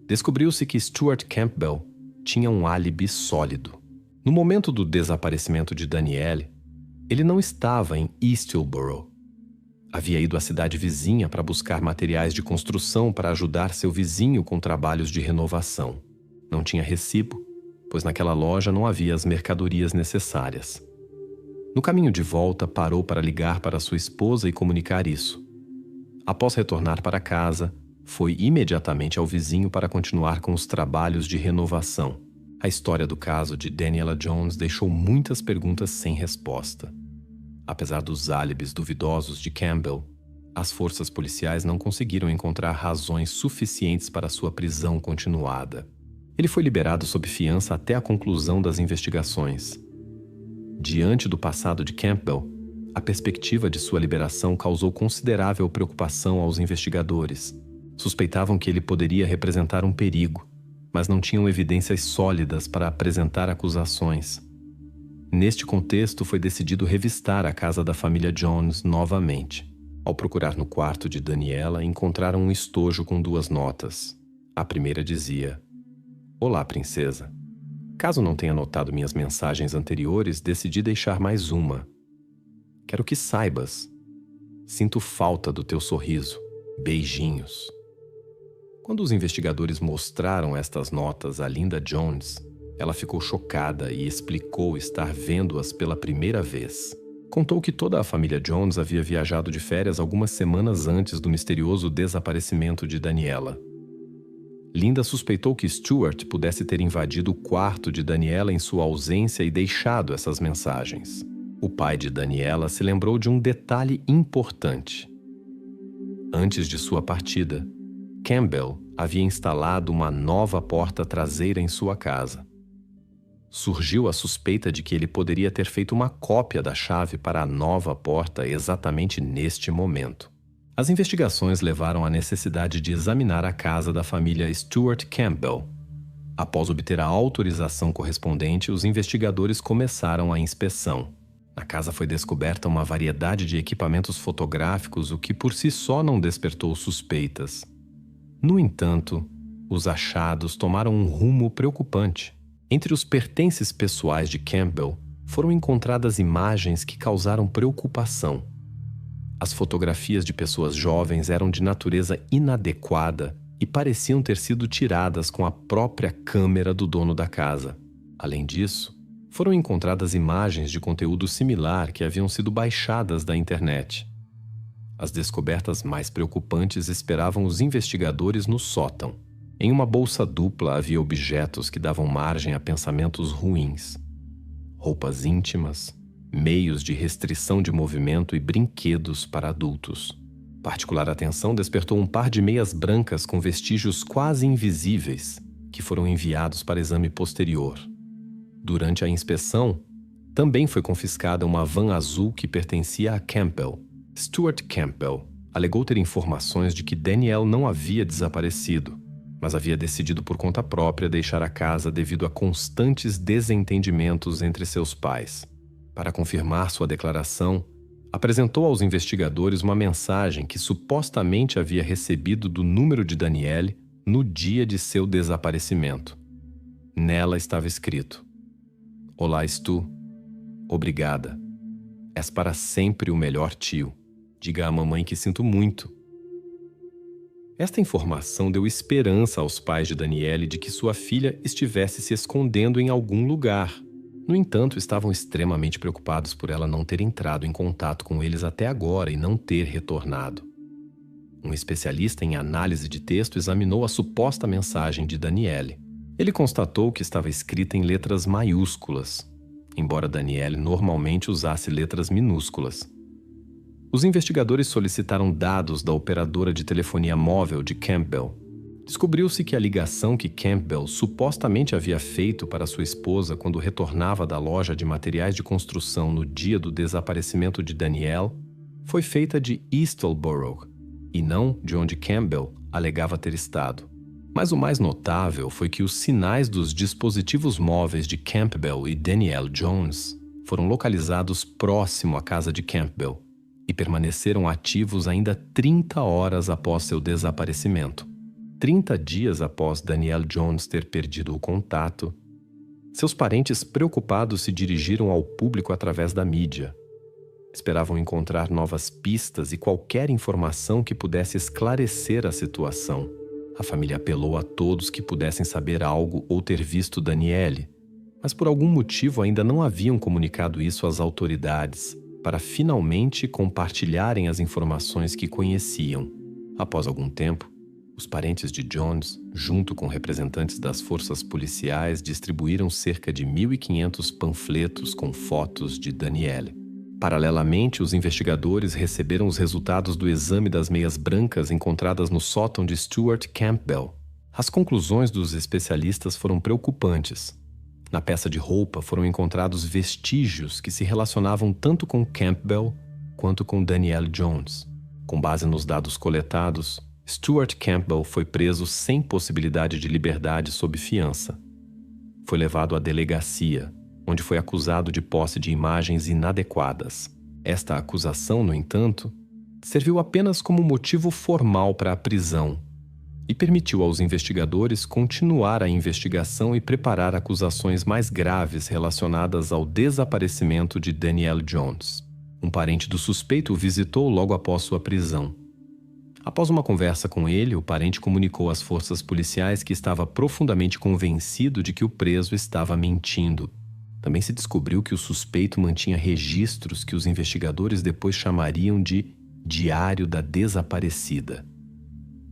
descobriu-se que Stuart Campbell tinha um álibi sólido. No momento do desaparecimento de Danielle, ele não estava em East Hillsborough. Havia ido à cidade vizinha para buscar materiais de construção para ajudar seu vizinho com trabalhos de renovação. Não tinha recibo, pois naquela loja não havia as mercadorias necessárias. No caminho de volta, parou para ligar para sua esposa e comunicar isso. Após retornar para casa, foi imediatamente ao vizinho para continuar com os trabalhos de renovação. A história do caso de Daniela Jones deixou muitas perguntas sem resposta. Apesar dos álibis duvidosos de Campbell, as forças policiais não conseguiram encontrar razões suficientes para sua prisão continuada. Ele foi liberado sob fiança até a conclusão das investigações. Diante do passado de Campbell, a perspectiva de sua liberação causou considerável preocupação aos investigadores. Suspeitavam que ele poderia representar um perigo, mas não tinham evidências sólidas para apresentar acusações. Neste contexto, foi decidido revistar a casa da família Jones novamente. Ao procurar no quarto de Daniela, encontraram um estojo com 2 notas. A primeira dizia: "Olá, princesa. Caso não tenha notado minhas mensagens anteriores, decidi deixar mais uma. Quero que saibas. Sinto falta do teu sorriso. Beijinhos." Quando os investigadores mostraram estas notas a Linda Jones, ela ficou chocada e explicou estar vendo-as pela primeira vez. Contou que toda a família Jones havia viajado de férias algumas semanas antes do misterioso desaparecimento de Daniela. Linda suspeitou que Stuart pudesse ter invadido o quarto de Daniela em sua ausência e deixado essas mensagens. O pai de Daniela se lembrou de um detalhe importante. Antes de sua partida, Campbell havia instalado uma nova porta traseira em sua casa. Surgiu a suspeita de que ele poderia ter feito uma cópia da chave para a nova porta exatamente neste momento. As investigações levaram à necessidade de examinar a casa da família Stuart Campbell. Após obter a autorização correspondente, os investigadores começaram a inspeção. Na casa foi descoberta uma variedade de equipamentos fotográficos, o que por si só não despertou suspeitas. No entanto, os achados tomaram um rumo preocupante. Entre os pertences pessoais de Campbell, foram encontradas imagens que causaram preocupação. As fotografias de pessoas jovens eram de natureza inadequada e pareciam ter sido tiradas com a própria câmera do dono da casa. Além disso, foram encontradas imagens de conteúdo similar que haviam sido baixadas da internet. As descobertas mais preocupantes esperavam os investigadores no sótão. Em uma bolsa dupla havia objetos que davam margem a pensamentos ruins. Roupas íntimas, meios de restrição de movimento e brinquedos para adultos. Particular atenção despertou um par de meias brancas com vestígios quase invisíveis, que foram enviados para exame posterior. Durante a inspeção, também foi confiscada uma van azul que pertencia a Campbell. Stuart Campbell alegou ter informações de que Danielle não havia desaparecido, mas havia decidido por conta própria deixar a casa devido a constantes desentendimentos entre seus pais. Para confirmar sua declaração, apresentou aos investigadores uma mensagem que supostamente havia recebido do número de Danielle no dia de seu desaparecimento. Nela estava escrito: "Olá, Stu. Obrigada. És para sempre o melhor tio. Diga à mamãe que sinto muito." Esta informação deu esperança aos pais de Danielle de que sua filha estivesse se escondendo em algum lugar. No entanto, estavam extremamente preocupados por ela não ter entrado em contato com eles até agora e não ter retornado. Um especialista em análise de texto examinou a suposta mensagem de Danielle. Ele constatou que estava escrita em letras maiúsculas, embora Danielle normalmente usasse letras minúsculas. Os investigadores solicitaram dados da operadora de telefonia móvel de Campbell. Descobriu-se que a ligação que Campbell supostamente havia feito para sua esposa quando retornava da loja de materiais de construção no dia do desaparecimento de Danielle foi feita de Eastleborough, e não de onde Campbell alegava ter estado. Mas o mais notável foi que os sinais dos dispositivos móveis de Campbell e Danielle Jones foram localizados próximo à casa de Campbell e permaneceram ativos ainda 30 horas após seu desaparecimento. 30 dias após Danielle Jones ter perdido o contato, seus parentes preocupados se dirigiram ao público através da mídia. Esperavam encontrar novas pistas e qualquer informação que pudesse esclarecer a situação. A família apelou a todos que pudessem saber algo ou ter visto Danielle, mas por algum motivo ainda não haviam comunicado isso às autoridades, para finalmente compartilharem as informações que conheciam. Após algum tempo, os parentes de Jones, junto com representantes das forças policiais, distribuíram cerca de 1.500 panfletos com fotos de Danielle. Paralelamente, os investigadores receberam os resultados do exame das meias brancas encontradas no sótão de Stuart Campbell. As conclusões dos especialistas foram preocupantes. Na peça de roupa foram encontrados vestígios que se relacionavam tanto com Campbell quanto com Danielle Jones. Com base nos dados coletados, Stuart Campbell foi preso sem possibilidade de liberdade sob fiança. Foi levado à delegacia, onde foi acusado de posse de imagens inadequadas. Esta acusação, no entanto, serviu apenas como motivo formal para a prisão e permitiu aos investigadores continuar a investigação e preparar acusações mais graves relacionadas ao desaparecimento de Danielle Jones. Um parente do suspeito o visitou logo após sua prisão. Após uma conversa com ele, o parente comunicou às forças policiais que estava profundamente convencido de que o preso estava mentindo. Também se descobriu que o suspeito mantinha registros que os investigadores depois chamariam de Diário da Desaparecida.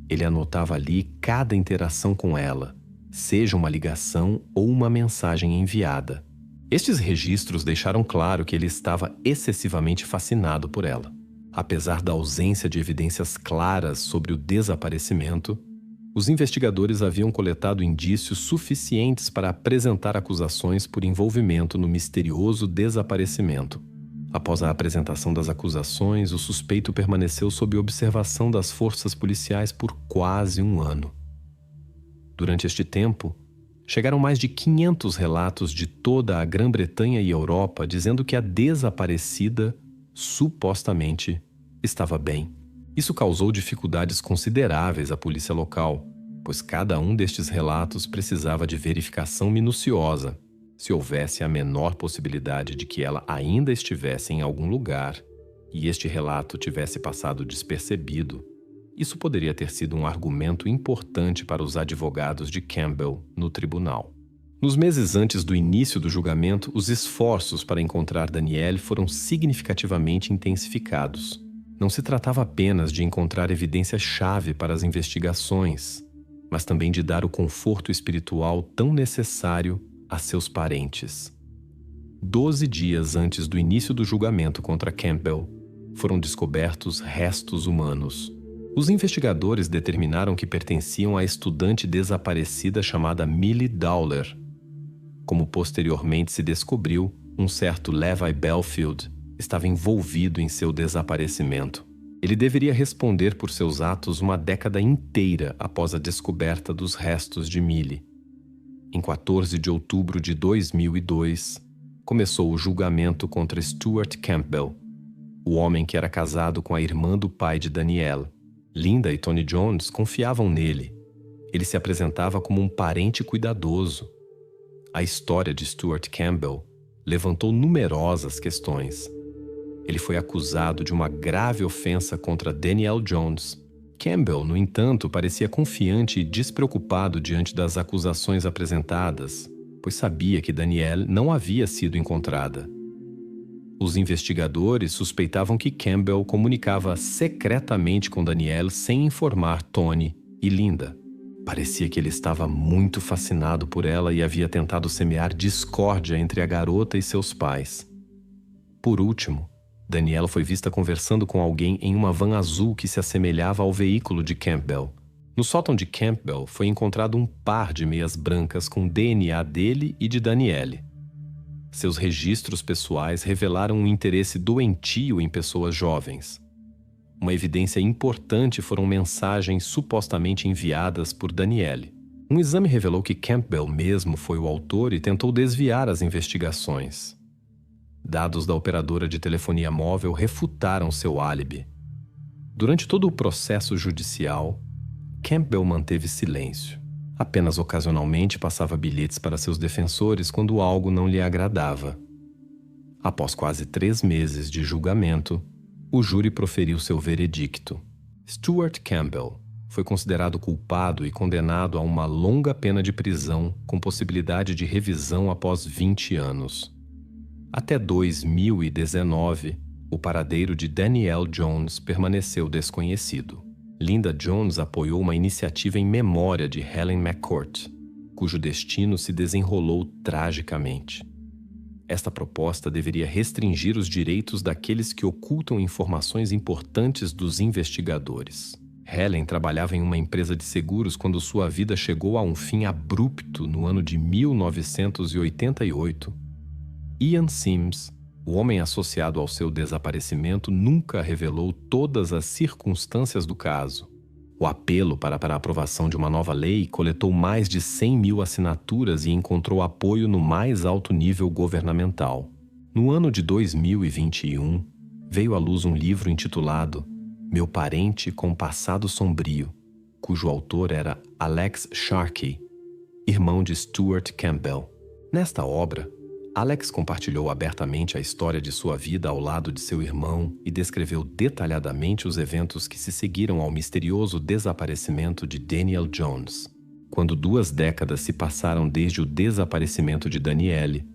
Ele anotava ali cada interação com ela, seja uma ligação ou uma mensagem enviada. Estes registros deixaram claro que ele estava excessivamente fascinado por ela. Apesar da ausência de evidências claras sobre o desaparecimento, os investigadores haviam coletado indícios suficientes para apresentar acusações por envolvimento no misterioso desaparecimento. Após a apresentação das acusações, o suspeito permaneceu sob observação das forças policiais por quase um ano. Durante este tempo, chegaram mais de 500 relatos de toda a Grã-Bretanha e Europa dizendo que a desaparecida, supostamente, estava bem. Isso causou dificuldades consideráveis à polícia local, pois cada um destes relatos precisava de verificação minuciosa. Se houvesse a menor possibilidade de que ela ainda estivesse em algum lugar e este relato tivesse passado despercebido, isso poderia ter sido um argumento importante para os advogados de Campbell no tribunal. Nos meses antes do início do julgamento, os esforços para encontrar Danielle foram significativamente intensificados. Não se tratava apenas de encontrar evidência-chave para as investigações, mas também de dar o conforto espiritual tão necessário a seus parentes. 12 dias antes do início do julgamento contra Campbell, foram descobertos restos humanos. Os investigadores determinaram que pertenciam à estudante desaparecida chamada Millie Dowler. Como posteriormente se descobriu, um certo Levi Belfield estava envolvido em seu desaparecimento. Ele deveria responder por seus atos uma década inteira após a descoberta dos restos de Millie. Em 14 de outubro de 2002, começou o julgamento contra Stuart Campbell, o homem que era casado com a irmã do pai de Danielle. Linda e Tony Jones confiavam nele. Ele se apresentava como um parente cuidadoso. A história de Stuart Campbell levantou numerosas questões. Ele foi acusado de uma grave ofensa contra Danielle Jones. Campbell, no entanto, parecia confiante e despreocupado diante das acusações apresentadas, pois sabia que Danielle não havia sido encontrada. Os investigadores suspeitavam que Campbell comunicava secretamente com Danielle sem informar Tony e Linda. Parecia que ele estava muito fascinado por ela e havia tentado semear discórdia entre a garota e seus pais. Por último, Danielle foi vista conversando com alguém em uma van azul que se assemelhava ao veículo de Campbell. No sótão de Campbell foi encontrado um par de meias brancas com DNA dele e de Danielle. Seus registros pessoais revelaram um interesse doentio em pessoas jovens. Uma evidência importante foram mensagens supostamente enviadas por Danielle. Um exame revelou que Campbell mesmo foi o autor e tentou desviar as investigações. Dados da operadora de telefonia móvel refutaram seu álibi. Durante todo o processo judicial, Campbell manteve silêncio. Apenas ocasionalmente passava bilhetes para seus defensores quando algo não lhe agradava. Após quase 3 meses de julgamento, o júri proferiu seu veredicto. Stuart Campbell foi considerado culpado e condenado a uma longa pena de prisão com possibilidade de revisão após 20 anos. Até 2019, o paradeiro de Danielle Jones permaneceu desconhecido. Linda Jones apoiou uma iniciativa em memória de Helen McCourt, cujo destino se desenrolou tragicamente. Esta proposta deveria restringir os direitos daqueles que ocultam informações importantes dos investigadores. Helen trabalhava em uma empresa de seguros quando sua vida chegou a um fim abrupto no ano de 1988. Ian Sims, o homem associado ao seu desaparecimento, nunca revelou todas as circunstâncias do caso. O apelo para a aprovação de uma nova lei coletou mais de 100 mil assinaturas e encontrou apoio no mais alto nível governamental. No ano de 2021, veio à luz um livro intitulado Meu Parente com Passado Sombrio, cujo autor era Alex Sharkey, irmão de Stuart Campbell. Nesta obra, Alex compartilhou abertamente a história de sua vida ao lado de seu irmão e descreveu detalhadamente os eventos que se seguiram ao misterioso desaparecimento de Danielle Jones. Quando 2 décadas se passaram desde o desaparecimento de Danielle,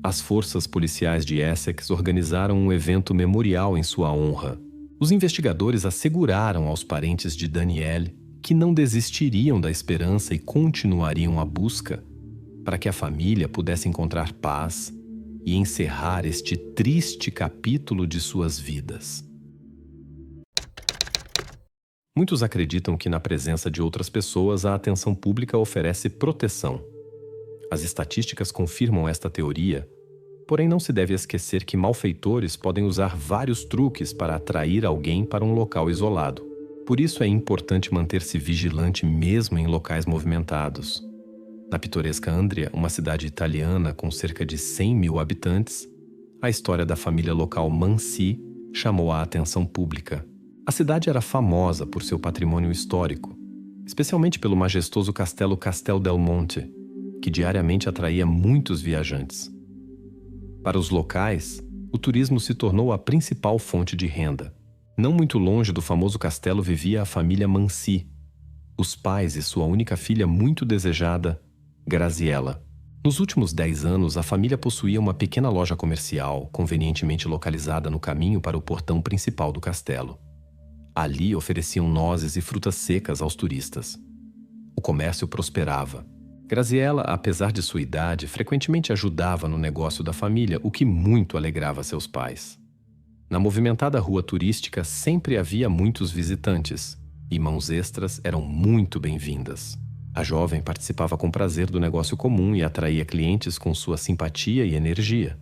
as forças policiais de Essex organizaram um evento memorial em sua honra. Os investigadores asseguraram aos parentes de Danielle que não desistiriam da esperança e continuariam a busca para que a família pudesse encontrar paz e encerrar este triste capítulo de suas vidas. Muitos acreditam que na presença de outras pessoas a atenção pública oferece proteção. As estatísticas confirmam esta teoria, porém não se deve esquecer que malfeitores podem usar vários truques para atrair alguém para um local isolado. Por isso é importante manter-se vigilante mesmo em locais movimentados. Na pitoresca Andria, uma cidade italiana com cerca de 100 mil habitantes, a história da família local Mansi chamou a atenção pública. A cidade era famosa por seu patrimônio histórico, especialmente pelo majestoso castelo Castel del Monte, que diariamente atraía muitos viajantes. Para os locais, o turismo se tornou a principal fonte de renda. Não muito longe do famoso castelo vivia a família Mansi, os pais e sua única filha muito desejada, Graziella. Nos últimos 10 anos, a família possuía uma pequena loja comercial, convenientemente localizada no caminho para o portão principal do castelo. Ali ofereciam nozes e frutas secas aos turistas. O comércio prosperava. Graziella, apesar de sua idade, frequentemente ajudava no negócio da família, o que muito alegrava seus pais. Na movimentada rua turística sempre havia muitos visitantes, e mãos extras eram muito bem-vindas. A jovem participava com prazer do negócio comum e atraía clientes com sua simpatia e energia.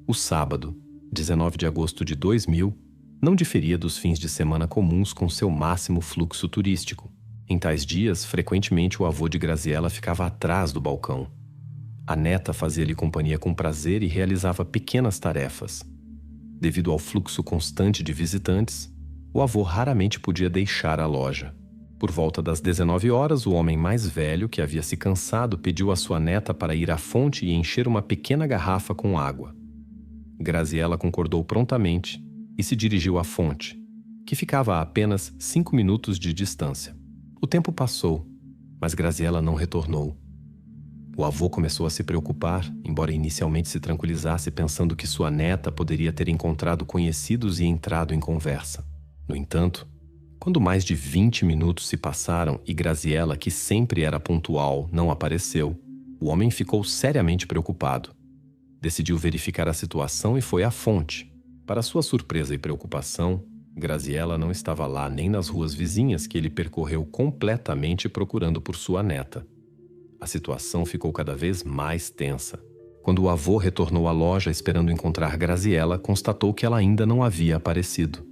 O sábado, 19 de agosto de 2000, não diferia dos fins de semana comuns com seu máximo fluxo turístico. Em tais dias, frequentemente o avô de Graziella ficava atrás do balcão. A neta fazia-lhe companhia com prazer e realizava pequenas tarefas. Devido ao fluxo constante de visitantes, o avô raramente podia deixar a loja. Por volta das 19 horas, o homem mais velho, que havia se cansado, pediu à sua neta para ir à fonte e encher uma pequena garrafa com água. Graziella concordou prontamente e se dirigiu à fonte, que ficava a apenas 5 minutos de distância. O tempo passou, mas Graziella não retornou. O avô começou a se preocupar, embora inicialmente se tranquilizasse pensando que sua neta poderia ter encontrado conhecidos e entrado em conversa. No entanto, quando mais de 20 minutos se passaram e Graziella, que sempre era pontual, não apareceu, o homem ficou seriamente preocupado. Decidiu verificar a situação e foi à fonte. Para sua surpresa e preocupação, Graziella não estava lá nem nas ruas vizinhas que ele percorreu completamente procurando por sua neta. A situação ficou cada vez mais tensa. Quando o avô retornou à loja esperando encontrar Graziella, constatou que ela ainda não havia aparecido.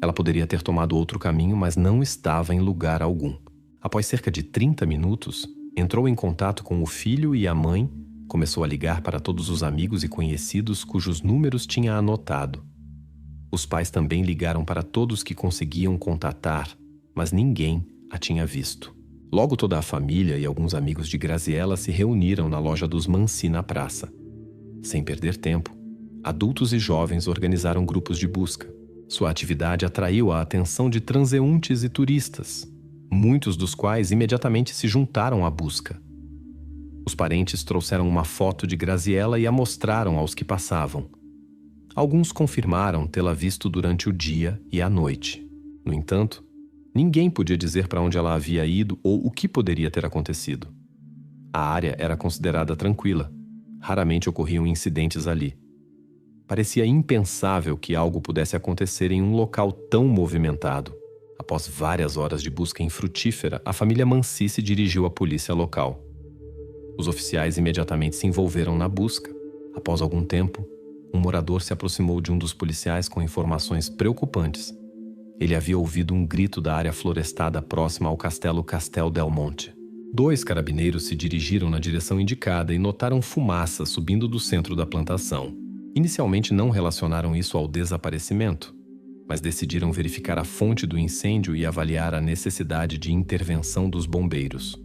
Ela poderia ter tomado outro caminho, mas não estava em lugar algum. Após cerca de 30 minutos, entrou em contato com o filho e a mãe, começou a ligar para todos os amigos e conhecidos cujos números tinha anotado. Os pais também ligaram para todos que conseguiam contatar, mas ninguém a tinha visto. Logo toda a família e alguns amigos de Graziella se reuniram na loja dos Mansi na praça. Sem perder tempo, adultos e jovens organizaram grupos de busca. Sua atividade atraiu a atenção de transeuntes e turistas, muitos dos quais imediatamente se juntaram à busca. Os parentes trouxeram uma foto de Graziella e a mostraram aos que passavam. Alguns confirmaram tê-la visto durante o dia e a noite. No entanto, ninguém podia dizer para onde ela havia ido ou o que poderia ter acontecido. A área era considerada tranquila. Raramente ocorriam incidentes ali. Parecia impensável que algo pudesse acontecer em um local tão movimentado. Após várias horas de busca infrutífera, a família Mansi se dirigiu à polícia local. Os oficiais imediatamente se envolveram na busca. Após algum tempo, um morador se aproximou de um dos policiais com informações preocupantes. Ele havia ouvido um grito da área florestada próxima ao castelo Castel del Monte. 2 carabineiros se dirigiram na direção indicada e notaram fumaça subindo do centro da plantação. Inicialmente não relacionaram isso ao desaparecimento, mas decidiram verificar a fonte do incêndio e avaliar a necessidade de intervenção dos bombeiros.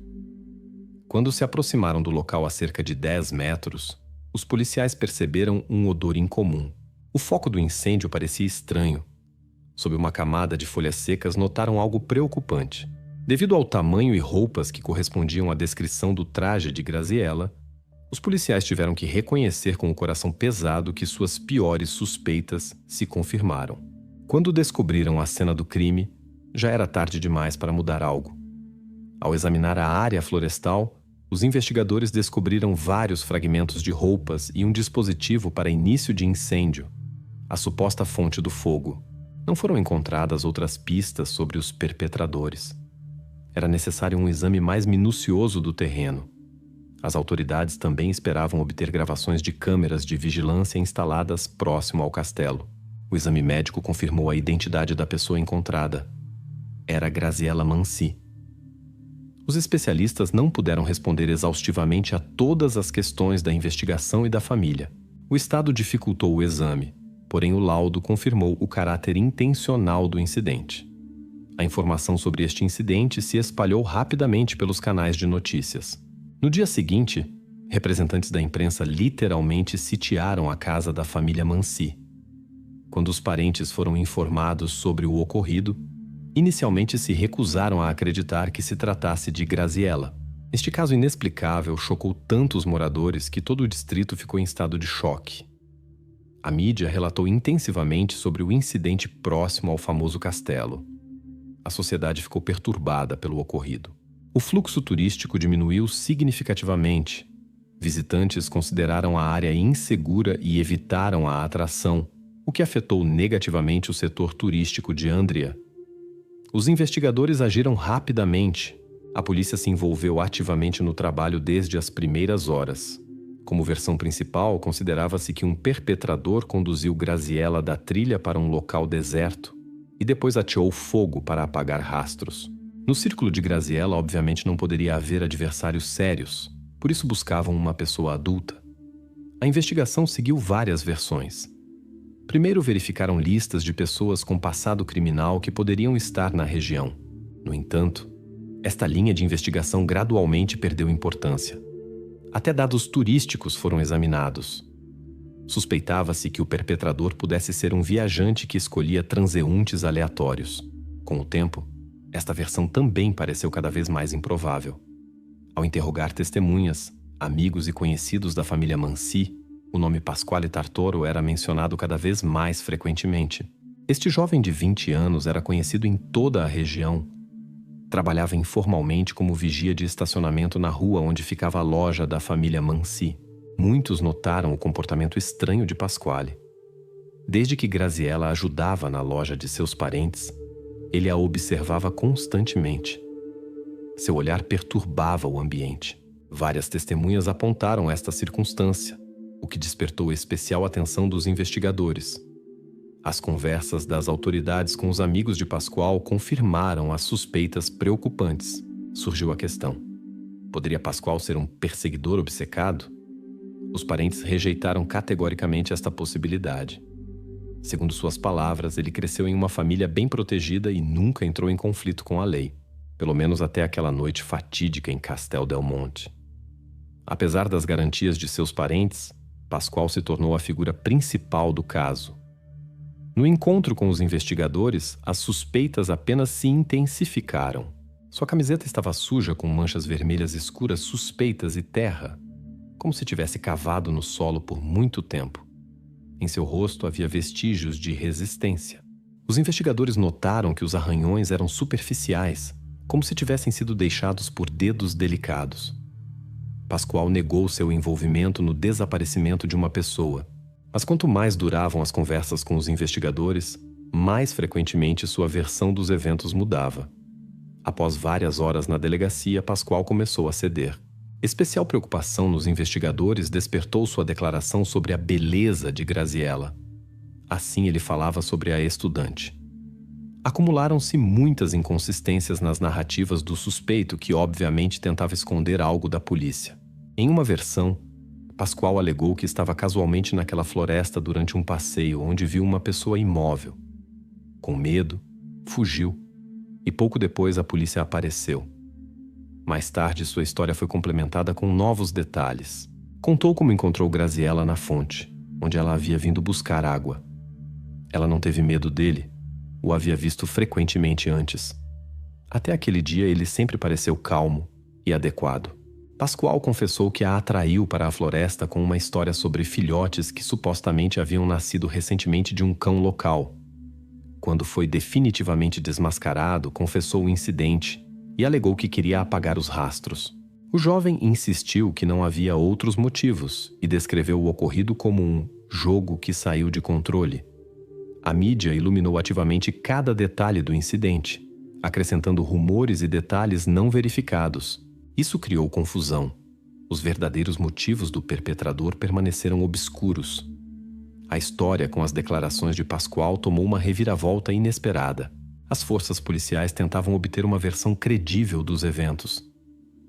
Quando se aproximaram do local a cerca de 10 metros, os policiais perceberam um odor incomum. O foco do incêndio parecia estranho. Sob uma camada de folhas secas, notaram algo preocupante. Devido ao tamanho e roupas que correspondiam à descrição do traje de Graziella, os policiais tiveram que reconhecer com o coração pesado que suas piores suspeitas se confirmaram. Quando descobriram a cena do crime, já era tarde demais para mudar algo. Ao examinar a área florestal, os investigadores descobriram vários fragmentos de roupas e um dispositivo para início de incêndio, a suposta fonte do fogo. Não foram encontradas outras pistas sobre os perpetradores. Era necessário um exame mais minucioso do terreno. As autoridades também esperavam obter gravações de câmeras de vigilância instaladas próximo ao castelo. O exame médico confirmou a identidade da pessoa encontrada. Era Graziella Mansi. Os especialistas não puderam responder exaustivamente a todas as questões da investigação e da família. O estado dificultou o exame, porém o laudo confirmou o caráter intencional do incidente. A informação sobre este incidente se espalhou rapidamente pelos canais de notícias. No dia seguinte, representantes da imprensa literalmente sitiaram a casa da família Mansi. Quando os parentes foram informados sobre o ocorrido, inicialmente se recusaram a acreditar que se tratasse de Graziella. Este caso inexplicável chocou tanto os moradores que todo o distrito ficou em estado de choque. A mídia relatou intensivamente sobre o incidente próximo ao famoso castelo. A sociedade ficou perturbada pelo ocorrido. O fluxo turístico diminuiu significativamente. Visitantes consideraram a área insegura e evitaram a atração, o que afetou negativamente o setor turístico de Andria. Os investigadores agiram rapidamente. A polícia se envolveu ativamente no trabalho desde as primeiras horas. Como versão principal, considerava-se que um perpetrador conduziu Graziella da trilha para um local deserto e depois ateou fogo para apagar rastros. No círculo de Graziella, obviamente, não poderia haver adversários sérios, por isso buscavam uma pessoa adulta. A investigação seguiu várias versões. Primeiro verificaram listas de pessoas com passado criminal que poderiam estar na região. No entanto, esta linha de investigação gradualmente perdeu importância. Até dados turísticos foram examinados. Suspeitava-se que o perpetrador pudesse ser um viajante que escolhia transeuntes aleatórios. Com o tempo, esta versão também pareceu cada vez mais improvável. Ao interrogar testemunhas, amigos e conhecidos da família Mansi, o nome Pasquale Tartoro era mencionado cada vez mais frequentemente. Este jovem de 20 anos era conhecido em toda a região. Trabalhava informalmente como vigia de estacionamento na rua onde ficava a loja da família Mansi. Muitos notaram o comportamento estranho de Pasquale. Desde que Graziella ajudava na loja de seus parentes, ele a observava constantemente. Seu olhar perturbava o ambiente. Várias testemunhas apontaram esta circunstância, o que despertou especial atenção dos investigadores. As conversas das autoridades com os amigos de Pascoal confirmaram as suspeitas preocupantes. Surgiu a questão: poderia Pascoal ser um perseguidor obcecado? Os parentes rejeitaram categoricamente esta possibilidade. Segundo suas palavras, ele cresceu em uma família bem protegida e nunca entrou em conflito com a lei, pelo menos até aquela noite fatídica em Castel del Monte. Apesar das garantias de seus parentes, Pascoal se tornou a figura principal do caso. No encontro com os investigadores, as suspeitas apenas se intensificaram. Sua camiseta estava suja com manchas vermelhas escuras suspeitas e terra, como se tivesse cavado no solo por muito tempo. Em seu rosto havia vestígios de resistência. Os investigadores notaram que os arranhões eram superficiais, como se tivessem sido deixados por dedos delicados. Pascoal negou seu envolvimento no desaparecimento de uma pessoa, mas quanto mais duravam as conversas com os investigadores, mais frequentemente sua versão dos eventos mudava. Após várias horas na delegacia, Pascoal começou a ceder. Especial preocupação nos investigadores despertou sua declaração sobre a beleza de Graziella. Assim ele falava sobre a estudante. Acumularam-se muitas inconsistências nas narrativas do suspeito que obviamente tentava esconder algo da polícia. Em uma versão, Pascoal alegou que estava casualmente naquela floresta durante um passeio onde viu uma pessoa imóvel. Com medo, fugiu e pouco depois a polícia apareceu. Mais tarde, sua história foi complementada com novos detalhes. Contou como encontrou Graziella na fonte, onde ela havia vindo buscar água. Ela não teve medo dele, o havia visto frequentemente antes. Até aquele dia ele sempre pareceu calmo e adequado. Pascoal confessou que a atraiu para a floresta com uma história sobre filhotes que supostamente haviam nascido recentemente de um cão local. Quando foi definitivamente desmascarado, confessou o incidente e alegou que queria apagar os rastros. O jovem insistiu que não havia outros motivos e descreveu o ocorrido como um jogo que saiu de controle. A mídia iluminou ativamente cada detalhe do incidente, acrescentando rumores e detalhes não verificados. Isso criou confusão. Os verdadeiros motivos do perpetrador permaneceram obscuros. A história com as declarações de Pascoal tomou uma reviravolta inesperada. As forças policiais tentavam obter uma versão credível dos eventos.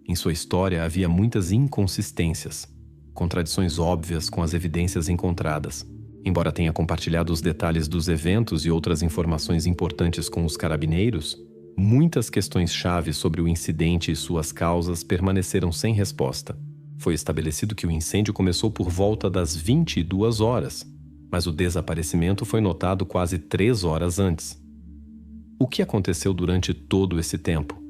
Em sua história havia muitas inconsistências, contradições óbvias com as evidências encontradas. Embora tenha compartilhado os detalhes dos eventos e outras informações importantes com os carabineiros, muitas questões-chave sobre o incidente e suas causas permaneceram sem resposta. Foi estabelecido que o incêndio começou por volta das 22 horas, mas o desaparecimento foi notado quase 3 horas antes. O que aconteceu durante todo esse tempo?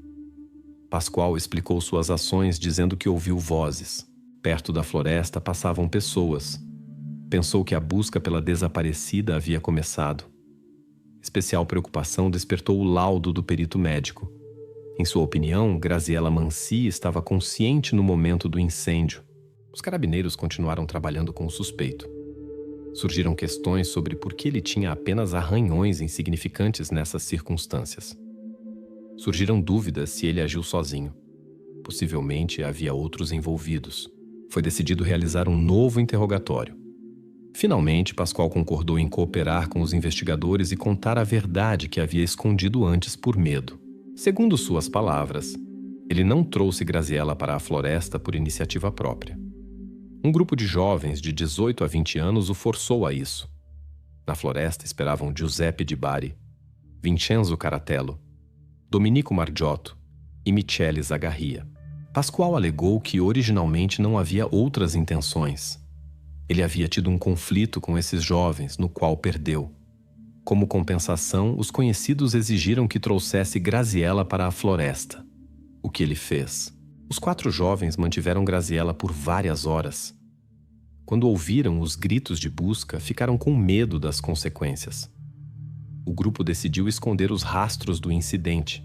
Pascoal explicou suas ações dizendo que ouviu vozes. Perto da floresta passavam pessoas. Pensou que a busca pela desaparecida havia começado. Especial preocupação despertou o laudo do perito médico. Em sua opinião, Graziella Mansi estava consciente no momento do incêndio. Os carabineiros continuaram trabalhando com o suspeito. Surgiram questões sobre por que ele tinha apenas arranhões insignificantes nessas circunstâncias. Surgiram dúvidas se ele agiu sozinho. Possivelmente havia outros envolvidos. Foi decidido realizar um novo interrogatório. Finalmente, Pascoal concordou em cooperar com os investigadores e contar a verdade que havia escondido antes por medo. Segundo suas palavras, ele não trouxe Graziella para a floresta por iniciativa própria. Um grupo de jovens de 18 a 20 anos o forçou a isso. Na floresta esperavam Giuseppe Di Bari, Vincenzo Caratello, Domenico Margiotto e Michele Zagarria. Pascoal alegou que originalmente não havia outras intenções. Ele havia tido um conflito com esses jovens, no qual perdeu. Como compensação, os conhecidos exigiram que trouxesse Graziella para a floresta. O que ele fez? Os 4 jovens mantiveram Graziella por várias horas. Quando ouviram os gritos de busca, ficaram com medo das consequências. O grupo decidiu esconder os rastros do incidente.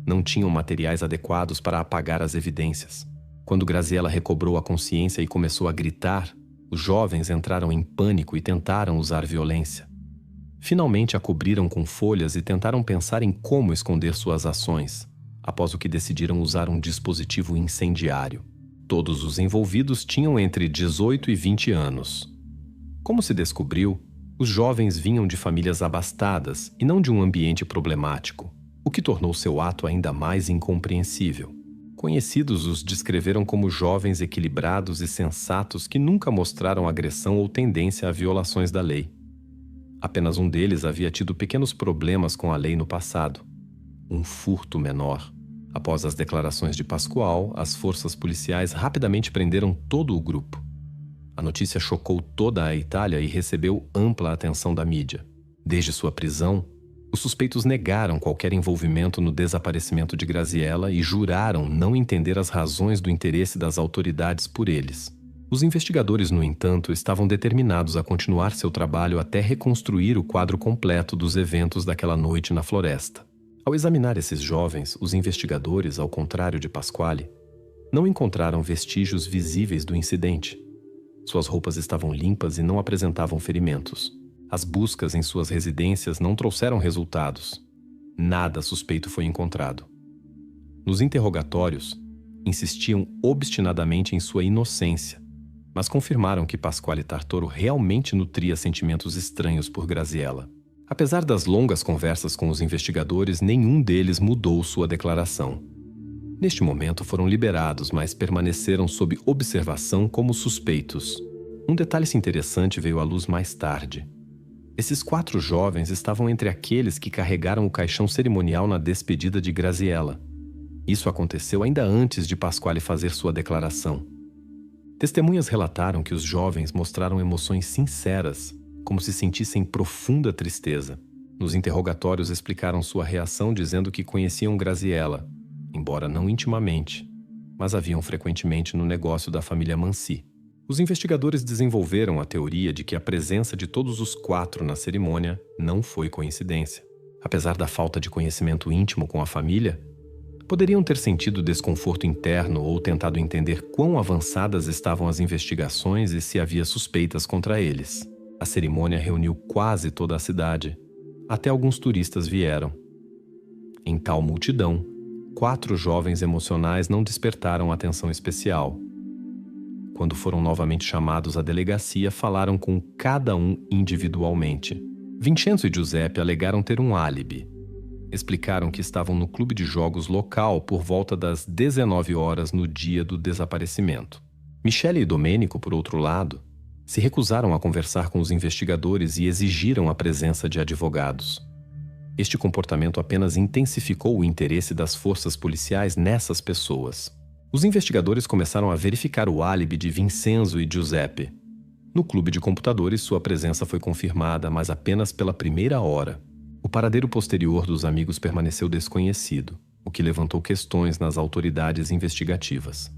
Não tinham materiais adequados para apagar as evidências. Quando Graziella recobrou a consciência e começou a gritar, os jovens entraram em pânico e tentaram usar violência. Finalmente a cobriram com folhas e tentaram pensar em como esconder suas ações, após o que decidiram usar um dispositivo incendiário. Todos os envolvidos tinham entre 18 e 20 anos. Como se descobriu, os jovens vinham de famílias abastadas e não de um ambiente problemático, o que tornou seu ato ainda mais incompreensível. Conhecidos os descreveram como jovens equilibrados e sensatos que nunca mostraram agressão ou tendência a violações da lei. Apenas um deles havia tido pequenos problemas com a lei no passado, um furto menor. Após as declarações de Pascoal, as forças policiais rapidamente prenderam todo o grupo. A notícia chocou toda a Itália e recebeu ampla atenção da mídia. Desde sua prisão, os suspeitos negaram qualquer envolvimento no desaparecimento de Graziella e juraram não entender as razões do interesse das autoridades por eles. Os investigadores, no entanto, estavam determinados a continuar seu trabalho até reconstruir o quadro completo dos eventos daquela noite na floresta. Ao examinar esses jovens, os investigadores, ao contrário de Pasquale, não encontraram vestígios visíveis do incidente. Suas roupas estavam limpas e não apresentavam ferimentos. As buscas em suas residências não trouxeram resultados. Nada suspeito foi encontrado. Nos interrogatórios, insistiam obstinadamente em sua inocência, mas confirmaram que Pasquale Tartoro realmente nutria sentimentos estranhos por Graziella. Apesar das longas conversas com os investigadores, nenhum deles mudou sua declaração. Neste momento foram liberados, mas permaneceram sob observação como suspeitos. Um detalhe interessante veio à luz mais tarde. Esses 4 jovens estavam entre aqueles que carregaram o caixão cerimonial na despedida de Graziella. Isso aconteceu ainda antes de Pasquale fazer sua declaração. Testemunhas relataram que os jovens mostraram emoções sinceras, como se sentissem profunda tristeza. Nos interrogatórios explicaram sua reação dizendo que conheciam Graziella, embora não intimamente, mas a viam frequentemente no negócio da família Mansi. Os investigadores desenvolveram a teoria de que a presença de todos os 4 na cerimônia não foi coincidência. Apesar da falta de conhecimento íntimo com a família, poderiam ter sentido desconforto interno ou tentado entender quão avançadas estavam as investigações e se havia suspeitas contra eles. A cerimônia reuniu quase toda a cidade. Até alguns turistas vieram. Em tal multidão, 4 jovens emocionais não despertaram atenção especial. Quando foram novamente chamados à delegacia, falaram com cada um individualmente. Vincenzo e Giuseppe alegaram ter um álibi. Explicaram que estavam no clube de jogos local por volta das 19 horas no dia do desaparecimento. Michele e Domenico, por outro lado, se recusaram a conversar com os investigadores e exigiram a presença de advogados. Este comportamento apenas intensificou o interesse das forças policiais nessas pessoas. Os investigadores começaram a verificar o álibi de Vincenzo e Giuseppe. No clube de computadores, sua presença foi confirmada, mas apenas pela primeira hora. O paradeiro posterior dos amigos permaneceu desconhecido, o que levantou questões nas autoridades investigativas.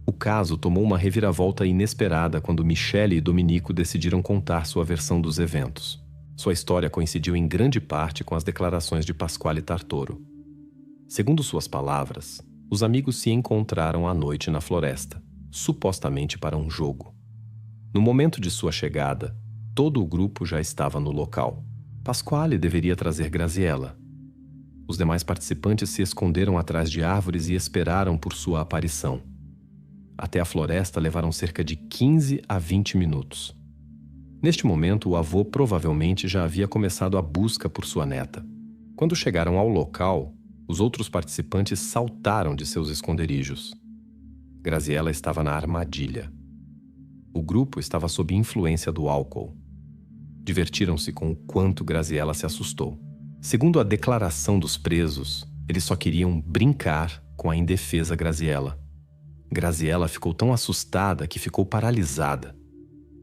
O caso tomou uma reviravolta inesperada quando Michele e Domenico decidiram contar sua versão dos eventos. Sua história coincidiu em grande parte com as declarações de Pasquale Tartoro. Segundo suas palavras, os amigos se encontraram à noite na floresta, supostamente para um jogo. No momento de sua chegada, todo o grupo já estava no local. Pasquale deveria trazer Graziella. Os demais participantes se esconderam atrás de árvores e esperaram por sua aparição. Até a floresta levaram cerca de 15 a 20 minutos. Neste momento, o avô provavelmente já havia começado a busca por sua neta. Quando chegaram ao local, os outros participantes saltaram de seus esconderijos. Graziella estava na armadilha. O grupo estava sob influência do álcool. Divertiram-se com o quanto Graziella se assustou. Segundo a declaração dos presos, eles só queriam brincar com a indefesa Graziella. Graziella ficou tão assustada que ficou paralisada.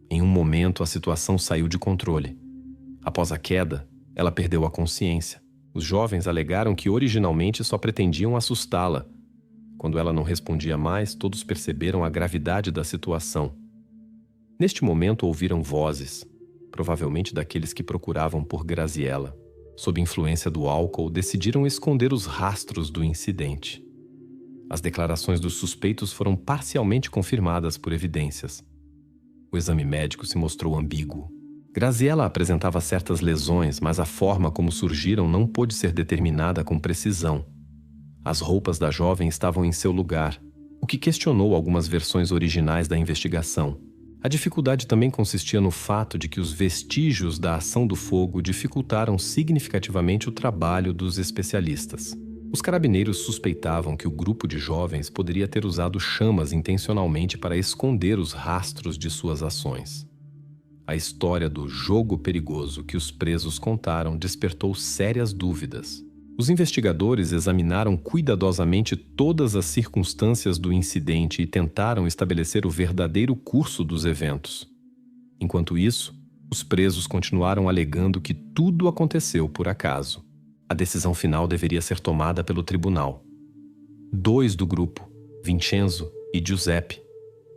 Em um momento, a situação saiu de controle. Após a queda, ela perdeu a consciência. Os jovens alegaram que originalmente só pretendiam assustá-la. Quando ela não respondia mais, todos perceberam a gravidade da situação. Neste momento, ouviram vozes, provavelmente daqueles que procuravam por Graziella. Sob influência do álcool, decidiram esconder os rastros do incidente. As declarações dos suspeitos foram parcialmente confirmadas por evidências. O exame médico se mostrou ambíguo. Graziella apresentava certas lesões, mas a forma como surgiram não pôde ser determinada com precisão. As roupas da jovem estavam em seu lugar, o que questionou algumas versões originais da investigação. A dificuldade também consistia no fato de que os vestígios da ação do fogo dificultaram significativamente o trabalho dos especialistas. Os carabineiros suspeitavam que o grupo de jovens poderia ter usado chamas intencionalmente para esconder os rastros de suas ações. A história do jogo perigoso que os presos contaram despertou sérias dúvidas. Os investigadores examinaram cuidadosamente todas as circunstâncias do incidente e tentaram estabelecer o verdadeiro curso dos eventos. Enquanto isso, os presos continuaram alegando que tudo aconteceu por acaso. A decisão final deveria ser tomada pelo tribunal. 2 do grupo, Vincenzo e Giuseppe,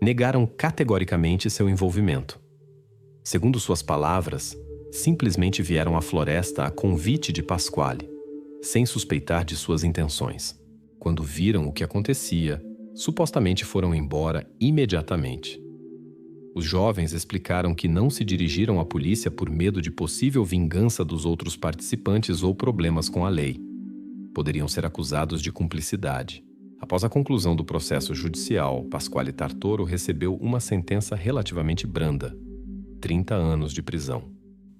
negaram categoricamente seu envolvimento. Segundo suas palavras, simplesmente vieram à floresta a convite de Pasquale, sem suspeitar de suas intenções. Quando viram o que acontecia, supostamente foram embora imediatamente. Os jovens explicaram que não se dirigiram à polícia por medo de possível vingança dos outros participantes ou problemas com a lei. Poderiam ser acusados de cumplicidade. Após a conclusão do processo judicial, Pasquale Tartoro recebeu uma sentença relativamente branda: 30 anos de prisão.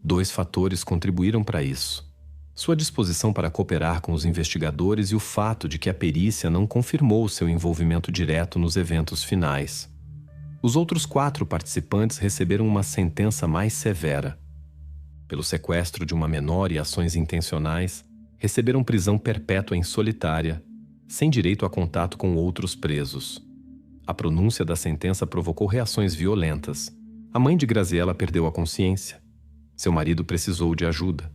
2 fatores contribuíram para isso: sua disposição para cooperar com os investigadores e o fato de que a perícia não confirmou seu envolvimento direto nos eventos finais. Os outros 4 participantes receberam uma sentença mais severa. Pelo sequestro de uma menor e ações intencionais, receberam prisão perpétua em solitária, sem direito a contato com outros presos. A pronúncia da sentença provocou reações violentas. A mãe de Graziella perdeu a consciência. Seu marido precisou de ajuda.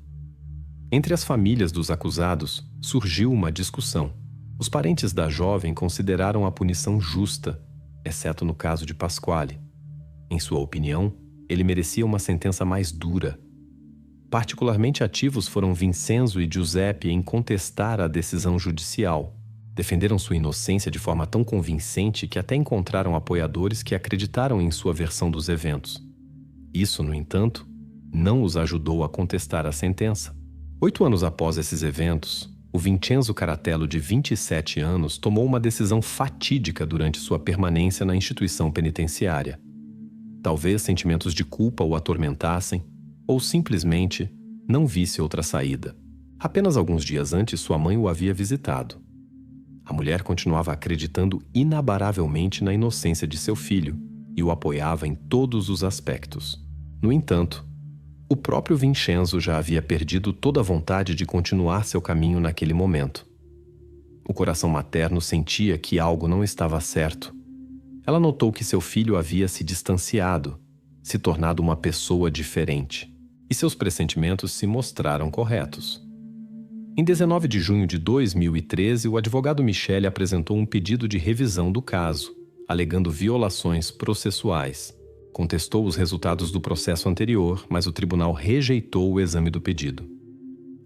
Entre as famílias dos acusados, surgiu uma discussão. Os parentes da jovem consideraram a punição justa, exceto no caso de Pasquale. Em sua opinião, ele merecia uma sentença mais dura. Particularmente ativos foram Vincenzo e Giuseppe em contestar a decisão judicial. Defenderam sua inocência de forma tão convincente que até encontraram apoiadores que acreditaram em sua versão dos eventos. Isso, no entanto, não os ajudou a contestar a sentença. 8 anos após esses eventos, o Vincenzo Caratello, de 27 anos, tomou uma decisão fatídica durante sua permanência na instituição penitenciária. Talvez sentimentos de culpa o atormentassem, ou simplesmente não visse outra saída. Apenas alguns dias antes, sua mãe o havia visitado. A mulher continuava acreditando inabaravelmente na inocência de seu filho e o apoiava em todos os aspectos. No entanto, o próprio Vincenzo já havia perdido toda a vontade de continuar seu caminho naquele momento. O coração materno sentia que algo não estava certo. Ela notou que seu filho havia se distanciado, se tornado uma pessoa diferente, e seus pressentimentos se mostraram corretos. Em 19 de junho de 2013, o advogado Michele apresentou um pedido de revisão do caso, alegando violações processuais. Contestou os resultados do processo anterior, mas o tribunal rejeitou o exame do pedido.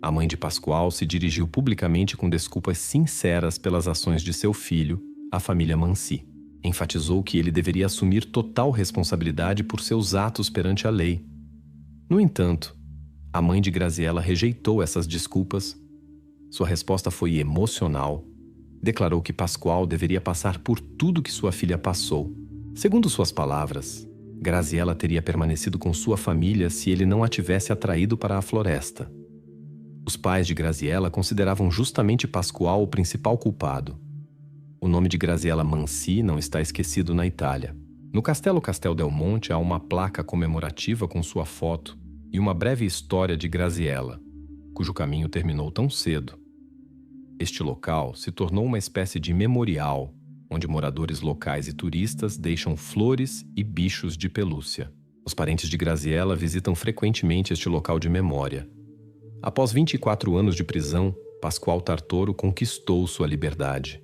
A mãe de Pascoal se dirigiu publicamente com desculpas sinceras pelas ações de seu filho, a família Mansi. Enfatizou que ele deveria assumir total responsabilidade por seus atos perante a lei. No entanto, a mãe de Graziella rejeitou essas desculpas. Sua resposta foi emocional. Declarou que Pascoal deveria passar por tudo que sua filha passou. Segundo suas palavras, Graziella teria permanecido com sua família se ele não a tivesse atraído para a floresta. Os pais de Graziella consideravam justamente Pascoal o principal culpado. O nome de Graziella Mansi não está esquecido na Itália. No Castelo Castel del Monte há uma placa comemorativa com sua foto e uma breve história de Graziella, cujo caminho terminou tão cedo. Este local se tornou uma espécie de memorial, onde moradores locais e turistas deixam flores e bichos de pelúcia. Os parentes de Graziella visitam frequentemente este local de memória. Após 24 anos de prisão, Pascoal Tartoro conquistou sua liberdade.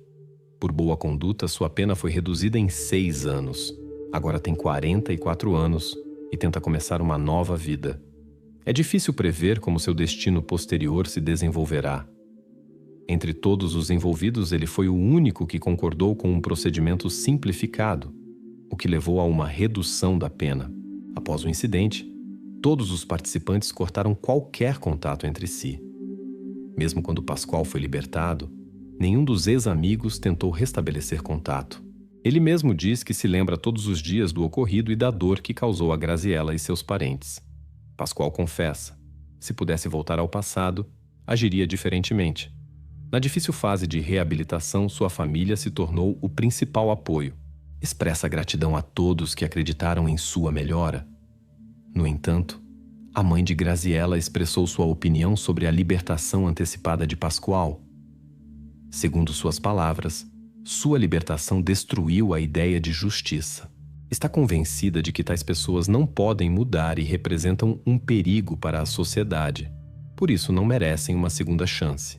Por boa conduta, sua pena foi reduzida em 6 anos. Agora tem 44 anos e tenta começar uma nova vida. É difícil prever como seu destino posterior se desenvolverá. Entre todos os envolvidos, ele foi o único que concordou com um procedimento simplificado, o que levou a uma redução da pena. Após o incidente, todos os participantes cortaram qualquer contato entre si. Mesmo quando Pascoal foi libertado, nenhum dos ex-amigos tentou restabelecer contato. Ele mesmo diz que se lembra todos os dias do ocorrido e da dor que causou a Graziella e seus parentes. Pascoal confessa: se pudesse voltar ao passado, agiria diferentemente. Na difícil fase de reabilitação, sua família se tornou o principal apoio. Expressa gratidão a todos que acreditaram em sua melhora. No entanto, A mãe de Graziella expressou sua opinião sobre a libertação antecipada de Pascoal. Segundo suas palavras, sua libertação destruiu a ideia de justiça. Está convencida de que tais pessoas não podem mudar e representam um perigo para a sociedade. Por isso não merecem uma segunda chance.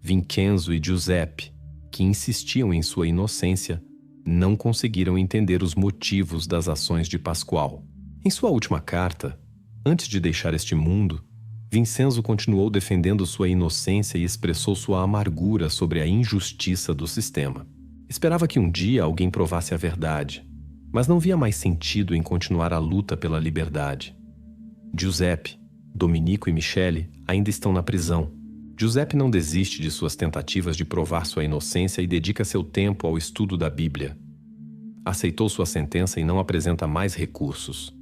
Vincenzo e Giuseppe, que insistiam em sua inocência, não conseguiram entender os motivos das ações de Pascoal. Em sua última carta, antes de deixar este mundo, Vincenzo continuou defendendo sua inocência e expressou sua amargura sobre a injustiça do sistema. Esperava que um dia alguém provasse a verdade, mas não via mais sentido em continuar a luta pela liberdade. Giuseppe, Domenico e Michele ainda estão na prisão. Giuseppe não desiste de suas tentativas de provar sua inocência e dedica seu tempo ao estudo da Bíblia. Aceitou sua sentença e não apresenta mais recursos.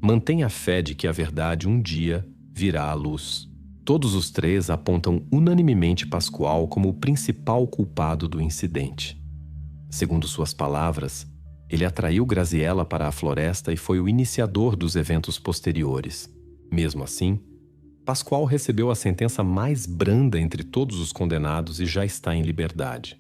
Mantém a fé de que a verdade um dia virá à luz. Todos os três apontam unanimemente Pascoal como o principal culpado do incidente. Segundo suas palavras, ele atraiu Graziella para a floresta e foi o iniciador dos eventos posteriores. Mesmo assim, Pascoal recebeu a sentença mais branda entre todos os condenados e já está em liberdade.